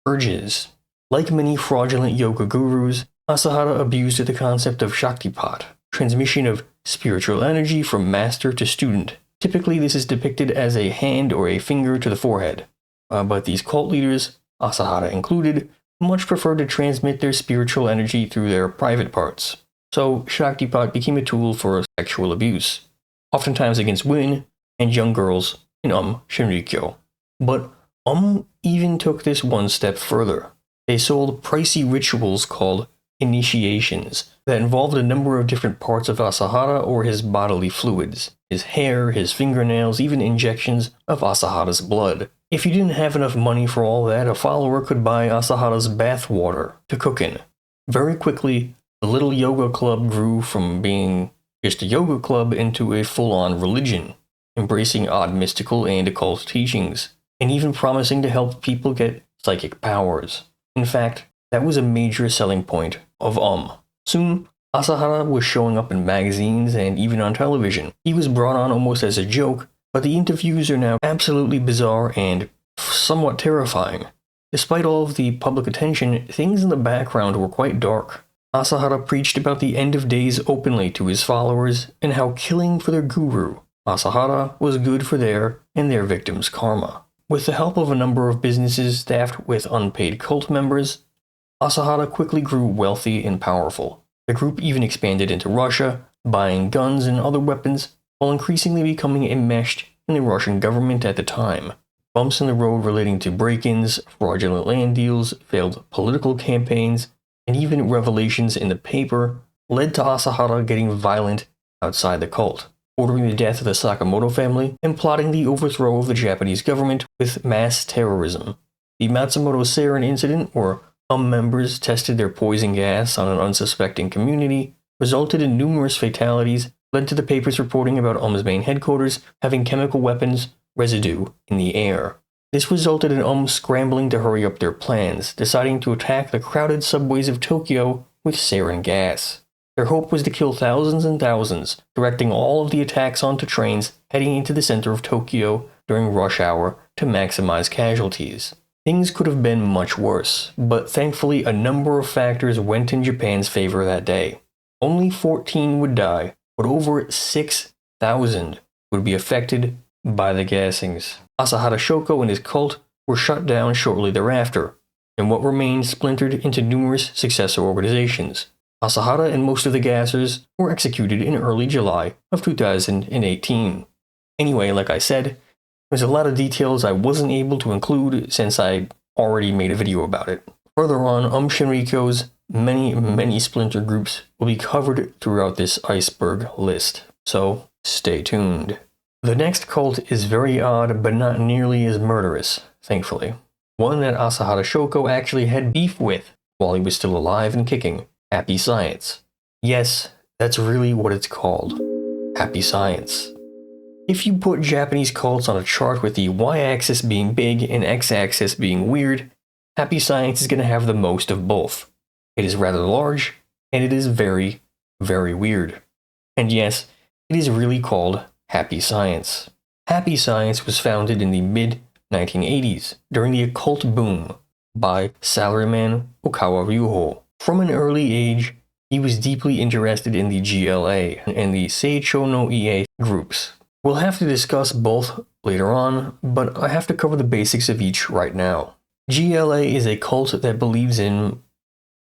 urges. Like many fraudulent yoga gurus, Asahara abused the concept of Shaktipat, transmission of spiritual energy from master to student. Typically, this is depicted as a hand or a finger to the forehead. But these cult leaders, Asahara included, much preferred to transmit their spiritual energy through their private parts. So Shaktipat became a tool for sexual abuse, oftentimes against women and young girls in Aum Shinrikyo. But Aum even took this one step further. They sold pricey rituals called initiations that involved a number of different parts of Asahara or his bodily fluids, his hair, his fingernails, even injections of Asahara's blood. If you didn't have enough money for all that, a follower could buy Asahara's bath water to cook in. Very quickly, the little yoga club grew from being just a yoga club into a full-on religion, embracing odd mystical and occult teachings, and even promising to help people get psychic powers. In fact, that was a major selling point of Aum. Soon, Asahara was showing up in magazines and even on television. He was brought on almost as a joke, but the interviews are now absolutely bizarre and somewhat terrifying. Despite all of the public attention, things in the background were quite dark. Asahara preached about the end of days openly to his followers and how killing for their guru Asahara was good for their and their victims' karma. With the help of a number of businesses staffed with unpaid cult members, Asahara quickly grew wealthy and powerful. The group even expanded into Russia, buying guns and other weapons, while increasingly becoming enmeshed in the Russian government at the time. Bumps in the road relating to break-ins, fraudulent land deals, failed political campaigns, and even revelations in the paper led to Asahara getting violent outside the cult, ordering the death of the Sakamoto family and plotting the overthrow of the Japanese government with mass terrorism. The Matsumoto Seirin incident, where members tested their poison gas on an unsuspecting community, resulted in numerous fatalities, led to the papers reporting about main headquarters having chemical weapons residue in the air. This resulted in scrambling to hurry up their plans, deciding to attack the crowded subways of Tokyo with sarin gas. Their hope was to kill thousands and thousands, directing all of the attacks onto trains heading into the center of Tokyo during rush hour to maximize casualties. Things could have been much worse, but thankfully a number of factors went in Japan's favor that day. Only 14 would die, but over 6,000 would be affected by the gassings. Asahara Shoko and his cult were shut down shortly thereafter, and what remained splintered into numerous successor organizations. Asahara and most of the gassers were executed in early July of 2018. Anyway, like I said, there's a lot of details I wasn't able to include since I already made a video about it. Further on, Aum Shinrikyo's many splinter groups will be covered throughout this iceberg list, so stay tuned. The next cult is very odd, but not nearly as murderous, thankfully. One that Asahara Shoko actually had beef with while he was still alive and kicking. Happy Science. Yes, that's really what it's called. Happy Science. If you put Japanese cults on a chart with the y-axis being big and x-axis being weird, Happy Science is going to have the most of both. It is rather large, and it is very, very weird. And yes, it is really called Happy Science. Happy Science was founded in the mid-1980s during the occult boom by salaryman Okawa Ryuho. From an early age, he was deeply interested in the GLA and the Seicho no Ie groups. We'll have to discuss both later on, but I have to cover the basics of each right now. GLA is a cult that believes in,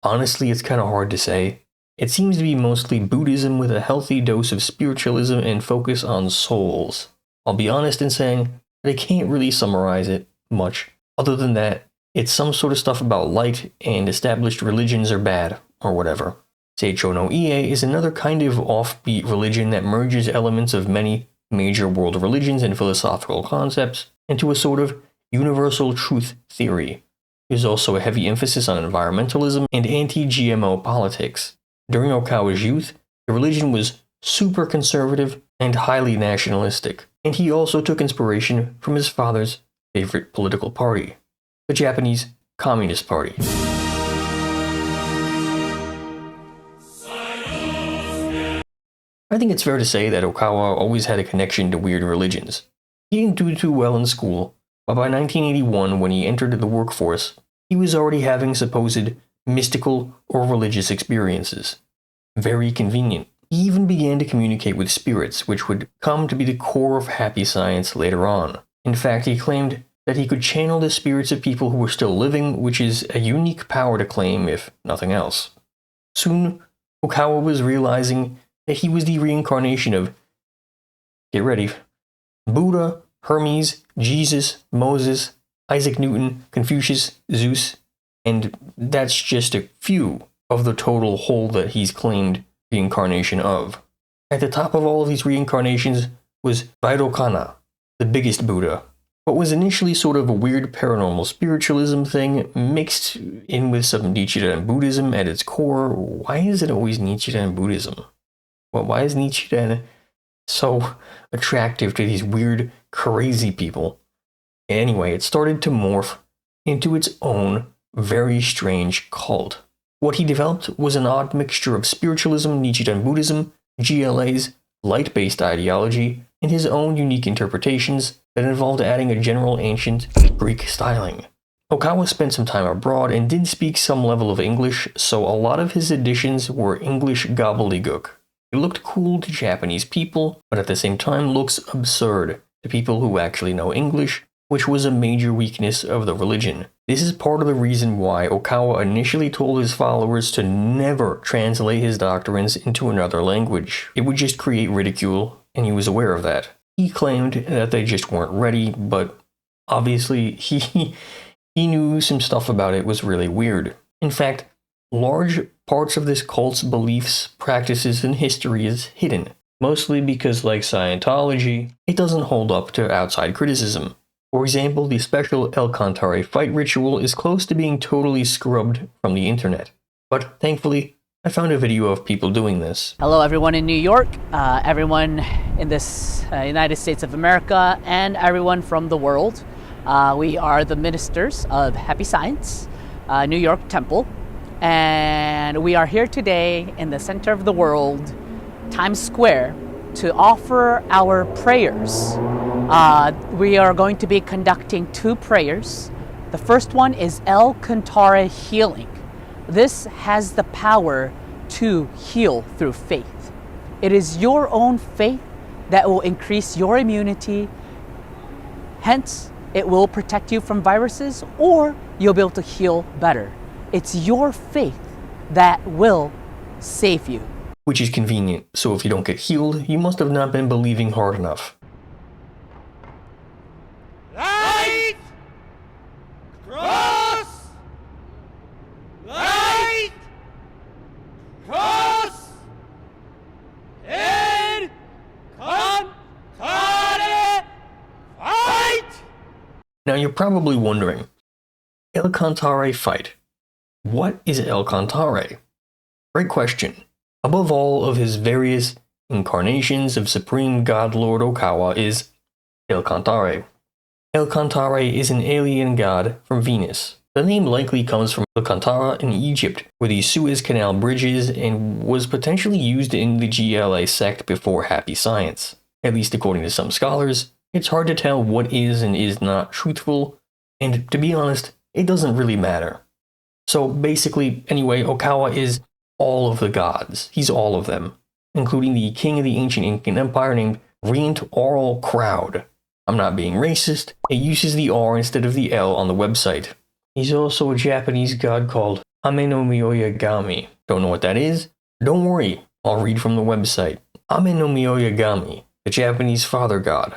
honestly it's kind of hard to say, it seems to be mostly Buddhism with a healthy dose of spiritualism and focus on souls. I'll be honest in saying that I can't really summarize it much, other than that it's some sort of stuff about light and established religions are bad, or whatever. Seicho no Ie is another kind of offbeat religion that merges elements of many major world religions and philosophical concepts into a sort of universal truth theory. There's also a heavy emphasis on environmentalism and anti-GMO politics. During Okawa's youth, the religion was super conservative and highly nationalistic, and he also took inspiration from his father's favorite political party, the Japanese Communist Party. I think it's fair to say that Okawa always had a connection to weird religions. He didn't do too well in school, but by 1981, when he entered the workforce, he was already having supposed mystical or religious experiences. Very convenient. He even began to communicate with spirits, which would come to be the core of Happy Science later on. In fact, he claimed that he could channel the spirits of people who were still living, which is a unique power to claim, if nothing else. Soon, Okawa was realizing that he was the reincarnation of, get ready, Buddha, Hermes, Jesus, Moses, Isaac Newton, Confucius, Zeus, and that's just a few of the total whole that he's claimed reincarnation of. At the top of all of these reincarnations was Vairocana, the biggest Buddha, what was initially sort of a weird paranormal spiritualism thing mixed in with some Nichiren Buddhism at its core. Why is it always Nichiren Buddhism? Well, why is Nichiren so attractive to these weird, crazy people? Anyway, it started to morph into its own very strange cult. What he developed was an odd mixture of spiritualism, Nichiren Buddhism, GLA's light-based ideology, and his own unique interpretations that involved adding a general ancient Greek styling. Okawa spent some time abroad and did speak some level of English, so a lot of his additions were English gobbledygook. It looked cool to Japanese people, but at the same time looks absurd to people who actually know English, which was a major weakness of the religion. This is part of the reason why Okawa initially told his followers to never translate his doctrines into another language. It would just create ridicule, and he was aware of that. He claimed that they just weren't ready, but obviously he knew some stuff about it was really weird. In fact, large parts of this cult's beliefs, practices, and history is hidden, mostly because, like Scientology, it doesn't hold up to outside criticism. For example, the special El Cantare fight ritual is close to being totally scrubbed from the internet. But thankfully, I found a video of people doing this. Hello everyone in New York, everyone in this United States of America, and everyone from the world. We are the ministers of Happy Science, New York Temple, and we are here today in the center of the world, Times Square, to offer our prayers. We are going to be conducting 2 prayers. The first one is El Cantare healing. This has the power to heal through faith. It is your own faith that will increase your immunity. Hence, it will protect you from viruses, or you'll be able to heal better. It's your faith that will save you. Which is convenient, so if you don't get healed, you must have not been believing hard enough. Light! Cross! Light! Cross! And Cantare! Fight! Now you're probably wondering, El Cantare fight. What is El Cantare? Great question. Above all of his various incarnations of Supreme God Lord Okawa is El Cantare. El Cantare is an alien god from Venus. The name likely comes from Alcantara in Egypt, where the Suez Canal bridges, and was potentially used in the GLA sect before Happy Science. At least according to some scholars, it's hard to tell what is and is not truthful, and to be honest, it doesn't really matter. So basically, anyway, Okawa is all of the gods. He's all of them, including the king of the ancient Incan Empire named Rient Oral Crowd. I'm not being racist, it uses the R instead of the L on the website. He's also a Japanese god called Ame no Mioyagami. Don't know what that is? Don't worry, I'll read from the website. Ame no Mioyagami, the Japanese father god,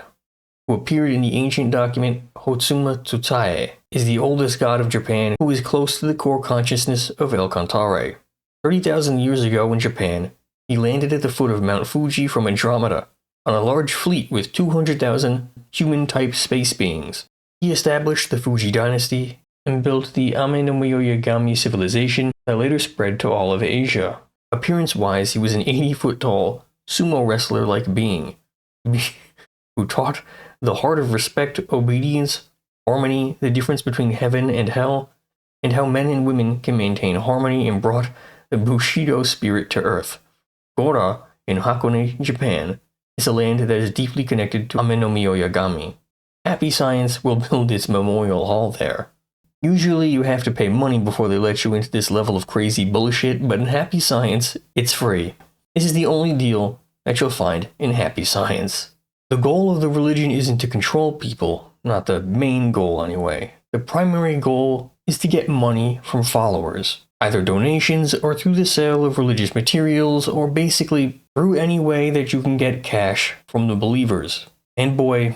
who appeared in the ancient document Hotsuma Tsutae, is the oldest god of Japan who is close to the core consciousness of El Cantare. 30,000 years ago in Japan, he landed at the foot of Mount Fuji from Andromeda on a large fleet with 200,000 human-type space beings. He established the Fuji dynasty and built the Ame no Mioyagami civilization that later spread to all of Asia. Appearance-wise, he was an 80-foot-tall, sumo wrestler-like being who taught the heart of respect, obedience, harmony, the difference between heaven and hell, and how men and women can maintain harmony, and brought the Bushido spirit to earth. Gora, in Hakone, Japan, is a land that is deeply connected to Ame no Mioyagami. Happy Science will build its memorial hall there. Usually you have to pay money before they let you into this level of crazy bullshit, but in Happy Science, it's free. This is the only deal that you'll find in Happy Science. The goal of the religion isn't to control people, not the main goal anyway. The primary goal is to get money from followers, either donations or through the sale of religious materials, or basically through any way that you can get cash from the believers. And boy,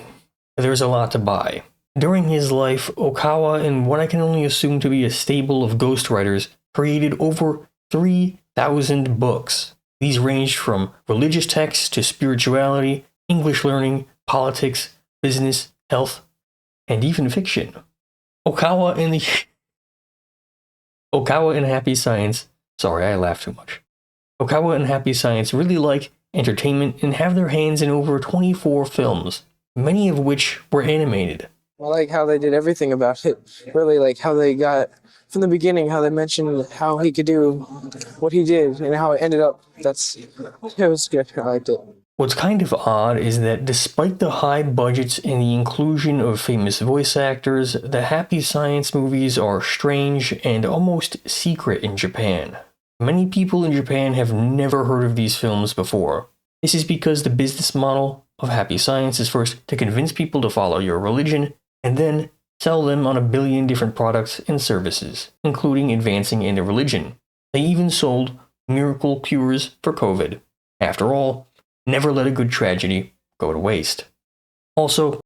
there's a lot to buy. During his life, Okawa and what I can only assume to be a stable of ghostwriters created over 3,000 books. These ranged from religious texts to spirituality, English learning, politics, business, health, and even fiction. Okawa and Happy Science, sorry, I laughed too much. Okawa and Happy Science really like entertainment and have their hands in over 24 films, many of which were animated. I like how they did everything about it. Really like how they got, from the beginning, how they mentioned how he could do what he did and how it ended up. It was good. I liked it. What's kind of odd is that despite the high budgets and the inclusion of famous voice actors, the Happy Science movies are strange and almost secret in Japan. Many people in Japan have never heard of these films before. This is because the business model of Happy Science is first to convince people to follow your religion, and then sell them on a billion different products and services, including advancing into religion. They even sold miracle cures for COVID. After all, never let a good tragedy go to waste. Also,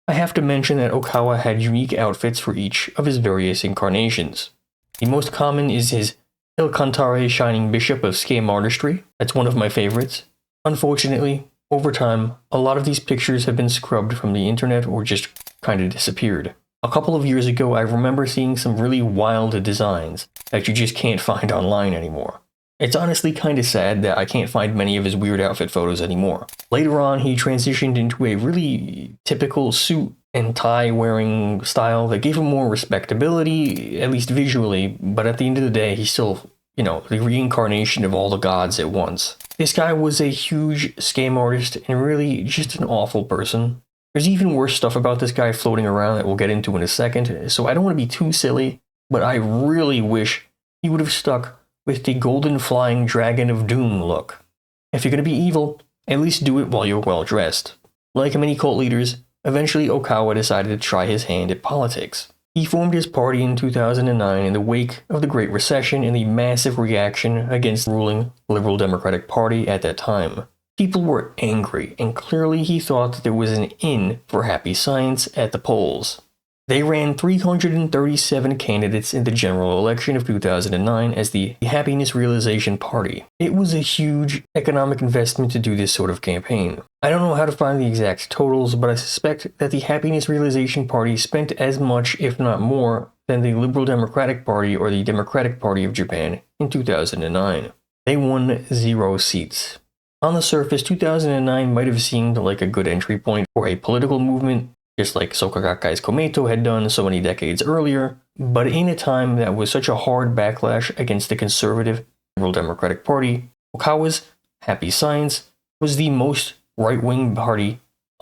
I have to mention that Okawa had unique outfits for each of his various incarnations. The most common is his Il Cantare Shining Bishop of Scam Artistry. That's one of my favorites. Unfortunately, over time, a lot of these pictures have been scrubbed from the internet or just kind of disappeared. A couple of years ago, I remember seeing some really wild designs that you just can't find online anymore. It's honestly kind of sad that I can't find many of his weird outfit photos anymore. Later on, he transitioned into a really typical suit and tie wearing style that gave him more respectability, at least visually, but at the end of the day, he's still, the reincarnation of all the gods at once. This guy was a huge scam artist and really just an awful person. There's even worse stuff about this guy floating around that we'll get into in a second, so I don't want to be too silly, but I really wish he would have stuck with the golden flying dragon of doom look. If you're going to be evil, at least do it while you're well dressed. Like many cult leaders, eventually Okawa decided to try his hand at politics. He formed his party in 2009 in the wake of the Great Recession and the massive reaction against the ruling Liberal Democratic Party at that time. People were angry, and clearly he thought that there was an in for Happy Science at the polls. They ran 337 candidates in the general election of 2009 as the Happiness Realization Party. It was a huge economic investment to do this sort of campaign. I don't know how to find the exact totals, but I suspect that the Happiness Realization Party spent as much, if not more, than the Liberal Democratic Party or the Democratic Party of Japan in 2009. They won 0 seats. On the surface, 2009 might have seemed like a good entry point for a political movement, just like Soka Gakkai's Omoto had done so many decades earlier, but in a time that was such a hard backlash against the conservative Liberal Democratic Party, Okawa's Happy Science was the most right-wing party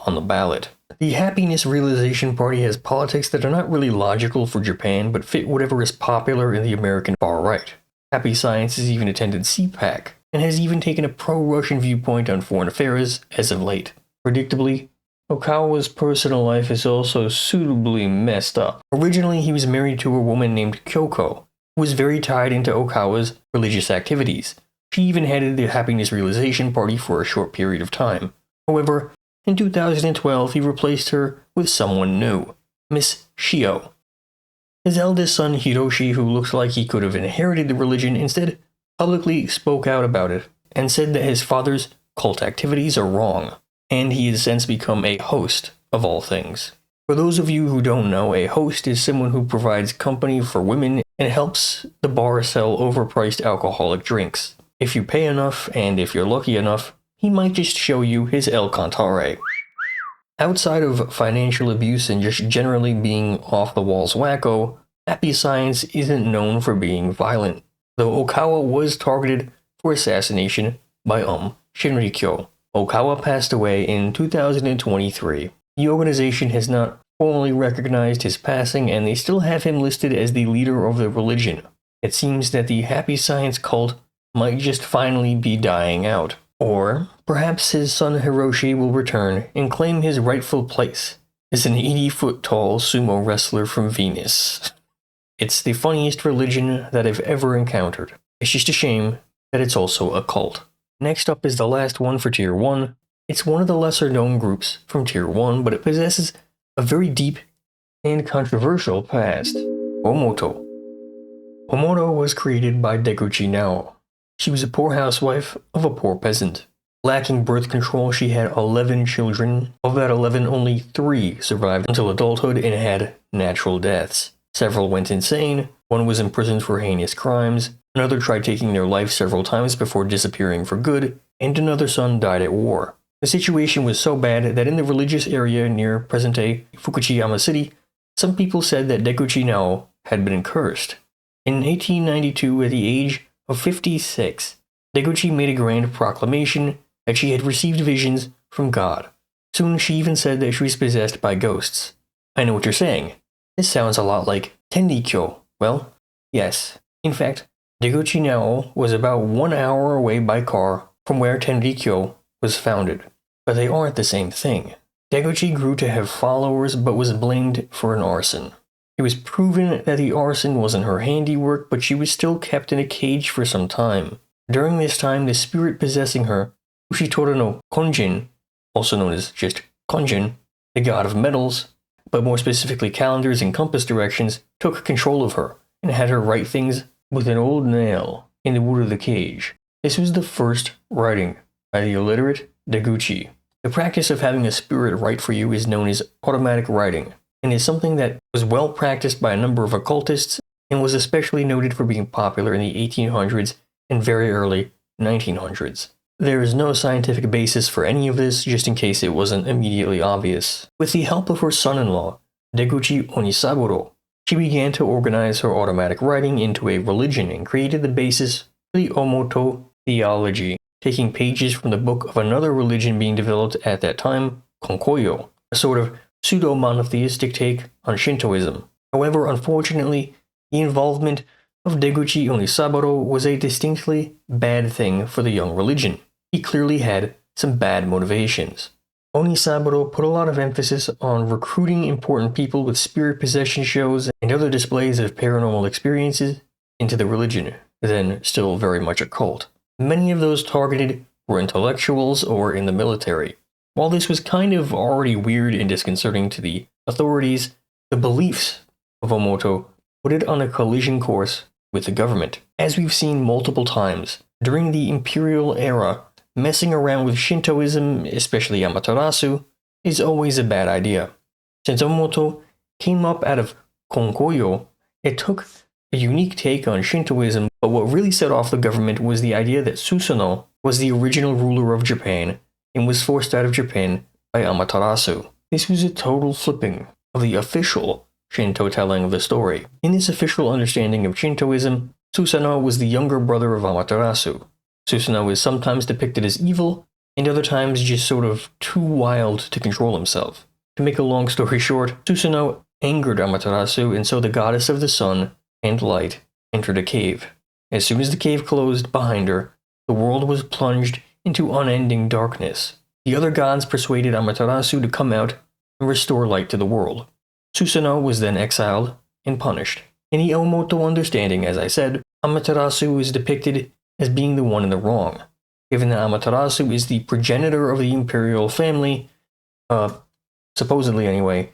on the ballot. The Happiness Realization Party has politics that are not really logical for Japan, but fit whatever is popular in the American far right. Happy Science has even attended CPAC, and has even taken a pro-Russian viewpoint on foreign affairs as of late. Predictably, Okawa's personal life is also suitably messed up. Originally, he was married to a woman named Shoko, who was very tied into Okawa's religious activities. She even headed the Happiness Realization Party for a short period of time. However, in 2012, he replaced her with someone new, Miss Shio. His eldest son Hiroshi, who looked like he could have inherited the religion, instead publicly spoke out about it and said that his father's cult activities are wrong, and he has since become a host of all things. For those of you who don't know, a host is someone who provides company for women and helps the bar sell overpriced alcoholic drinks. If you pay enough, and if you're lucky enough, he might just show you his El Cantare. Outside of financial abuse and just generally being off-the-walls wacko, Happy Science isn't known for being violent, though Okawa was targeted for assassination by Aum Shinrikyo. Okawa passed away in 2023. The organization has not formally recognized his passing, and they still have him listed as the leader of the religion. It seems that the Happy Science cult might just finally be dying out. Or perhaps his son Hiroshi will return and claim his rightful place as an 80-foot-tall sumo wrestler from Venus. It's the funniest religion that I've ever encountered. It's just a shame that it's also a cult. Next up is the last one for Tier 1. It's one of the lesser known groups from Tier 1, but it possesses a very deep and controversial past. Omoto. Omoto was created by Deguchi Nao. She was a poor housewife of a poor peasant. Lacking birth control, she had 11 children. Of that 11, only 3 survived until adulthood and had natural deaths. Several went insane, one was imprisoned for heinous crimes, another tried taking their life several times before disappearing for good, and another son died at war. The situation was so bad that in the religious area near present-day Fukuchiyama City, some people said that Deguchi Nao had been cursed. In 1892, at the age of 56, Deguchi made a grand proclamation that she had received visions from God. Soon she even said that she was possessed by ghosts. I know what you're saying. This sounds a lot like Tenrikyo. Well, yes. In fact, Deguchi Nao was about 1 hour away by car from where Tenrikyo was founded, but they aren't the same thing. Deguchi grew to have followers but was blamed for an arson. It was proven that the arson wasn't her handiwork, but she was still kept in a cage for some time. During this time, the spirit possessing her, Ushitoro no Konjin, also known as just Konjin, the god of metals, but more specifically calendars and compass directions, took control of her and had her write things with an old nail in the wood of the cage. This was the first writing by the illiterate Deguchi. The practice of having a spirit write for you is known as automatic writing, and is something that was well practiced by a number of occultists and was especially noted for being popular in the 1800s and very early 1900s. There is no scientific basis for any of this, just in case it wasn't immediately obvious. With the help of her son-in-law, Deguchi Onisaburo, she began to organize her automatic writing into a religion and created the basis for the Omoto theology, taking pages from the book of another religion being developed at that time, Konkoyo, a sort of pseudo-monotheistic take on Shintoism. However, unfortunately, the involvement of Deguchi Onisaburo was a distinctly bad thing for the young religion. He clearly had some bad motivations. Onisaburo put a lot of emphasis on recruiting important people with spirit possession shows and other displays of paranormal experiences into the religion, then still very much a cult. Many of those targeted were intellectuals or in the military. While this was kind of already weird and disconcerting to the authorities, the beliefs of Omoto put it on a collision course with the government. As we've seen multiple times, during the imperial era, messing around with Shintoism, especially Amaterasu, is always a bad idea. Since Omoto came up out of Konkoyo, it took a unique take on Shintoism, but what really set off the government was the idea that Susanoo was the original ruler of Japan and was forced out of Japan by Amaterasu. This was a total flipping of the official Shinto telling of the story. In this official understanding of Shintoism, Susanoo was the younger brother of Amaterasu. Susanoo is sometimes depicted as evil, and other times just sort of too wild to control himself. To make a long story short, Susanoo angered Amaterasu, and so the goddess of the sun and light entered a cave. As soon as the cave closed behind her, the world was plunged into unending darkness. The other gods persuaded Amaterasu to come out and restore light to the world. Susanoo was then exiled and punished. In the Omoto understanding, as I said, Amaterasu is depicted as being the one in the wrong, given that Amaterasu is the progenitor of the imperial family, supposedly anyway.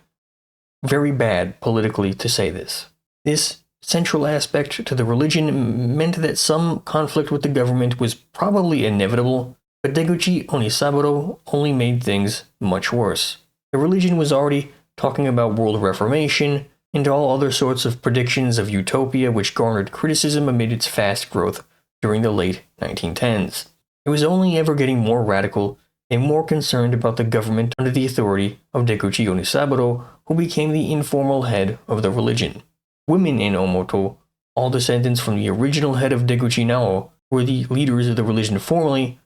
Very bad politically to say this. This central aspect to the religion meant that some conflict with the government was probably inevitable, but Deguchi Onisaburo only made things much worse. The religion was already talking about world reformation and all other sorts of predictions of utopia which garnered criticism amid its fast growth during the late 1910s. It was only ever getting more radical and more concerned about the government under the authority of Deguchi Onisaburo, who became the informal head of the religion. Women in Omoto, all descendants from the original head of Deguchi Nao, were the leaders of the religion formally,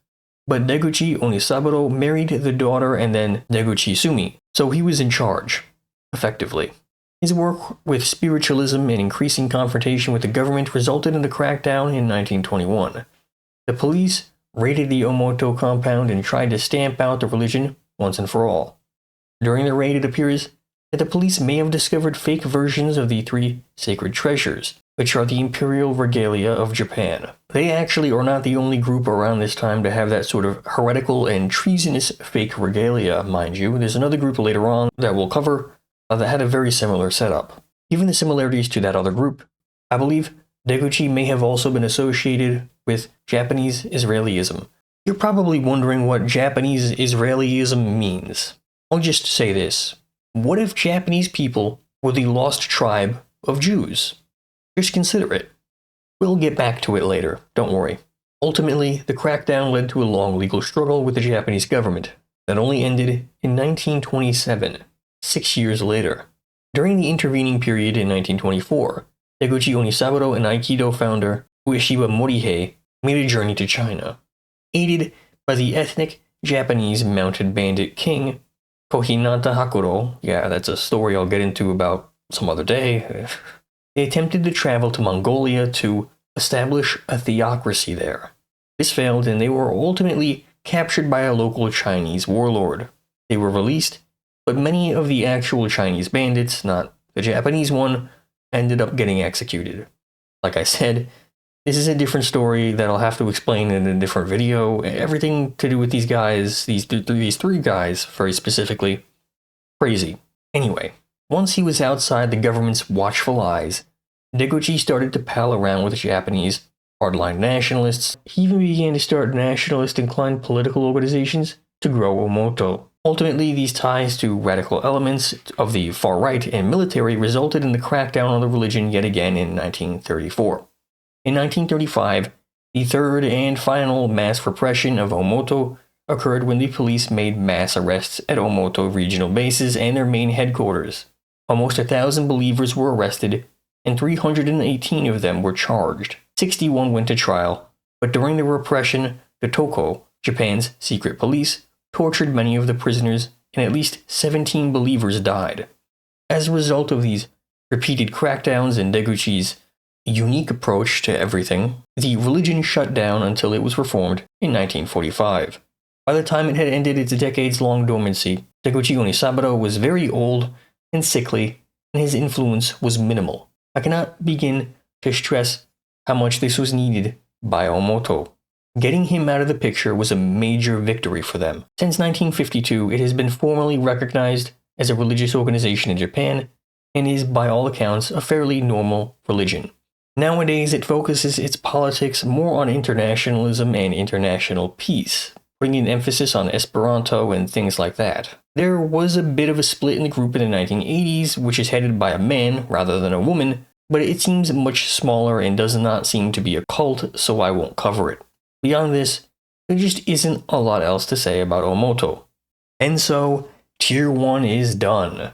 but Deguchi Onisaburo married the daughter and then Deguchi Sumi, so he was in charge, effectively. His work with spiritualism and increasing confrontation with the government resulted in a crackdown in 1921. The police raided the Omoto compound and tried to stamp out the religion once and for all. During the raid, it appears that the police may have discovered fake versions of the 3 sacred treasures, which are the imperial regalia of Japan. They actually are not the only group around this time to have that sort of heretical and treasonous fake regalia, mind you. There's another group later on that we'll cover that had a very similar setup. Given the similarities to that other group, I believe Deguchi may have also been associated with Japanese Israelism. You're probably wondering what Japanese Israelism means. I'll just say this. What if Japanese people were the lost tribe of Jews? Just consider it. We'll get back to it later, don't worry. Ultimately, the crackdown led to a long legal struggle with the Japanese government that only ended in 1927, 6 years later. During the intervening period in 1924, Deguchi Onisaburo and Aikido founder Ueshiba Morihei made a journey to China. Aided by the ethnic Japanese mounted bandit king Kohinata Hakuro, yeah, that's a story I'll get into about some other day, they attempted to travel to Mongolia to establish a theocracy there. This failed, and they were ultimately captured by a local Chinese warlord. They were released, but many of the actual Chinese bandits, not the Japanese one, ended up getting executed. Like I said, this is a different story that I'll have to explain in a different video. Everything to do with these guys, these three guys, very specifically, crazy. Anyway, once he was outside the government's watchful eyes, Deguchi started to pal around with Japanese hardline nationalists. He even began to start nationalist-inclined political organizations to grow Omoto. Ultimately, these ties to radical elements of the far right and military resulted in the crackdown on the religion yet again in 1934. In 1935, the third and final mass repression of Omoto occurred when the police made mass arrests at Omoto regional bases and their main headquarters. Almost 1,000 believers were arrested, and 318 of them were charged. 61 went to trial, but during the repression, the Toko, Japan's secret police, tortured many of the prisoners, and at least 17 believers died. As a result of these repeated crackdowns and Deguchi's unique approach to everything, the religion shut down until it was reformed in 1945. By the time it had ended its decades-long dormancy, Deguchi Onisaburo was very old and sickly, and his influence was minimal. I cannot begin to stress how much this was needed by Omoto. Getting him out of the picture was a major victory for them. Since 1952, it has been formally recognized as a religious organization in Japan, and is by all accounts a fairly normal religion. Nowadays, it focuses its politics more on internationalism and international peace, putting an emphasis on Esperanto and things like that. There was a bit of a split in the group in the 1980s, which is headed by a man rather than a woman, but it seems much smaller and does not seem to be a cult, so I won't cover it. Beyond this, there just isn't a lot else to say about Omoto. And so, Tier 1 is done.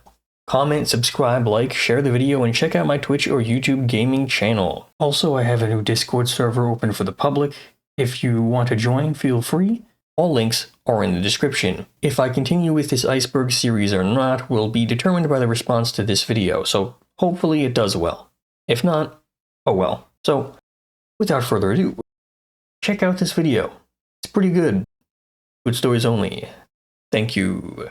Comment, subscribe, like, share the video, and check out my Twitch or YouTube gaming channel. Also, I have a new Discord server open for the public. If you want to join, feel free. All links are in the description. If I continue with this iceberg series or not will be determined by the response to this video, so hopefully it does well. If not, oh well. So, without further ado, check out this video. It's pretty good. Good stories only. Thank you.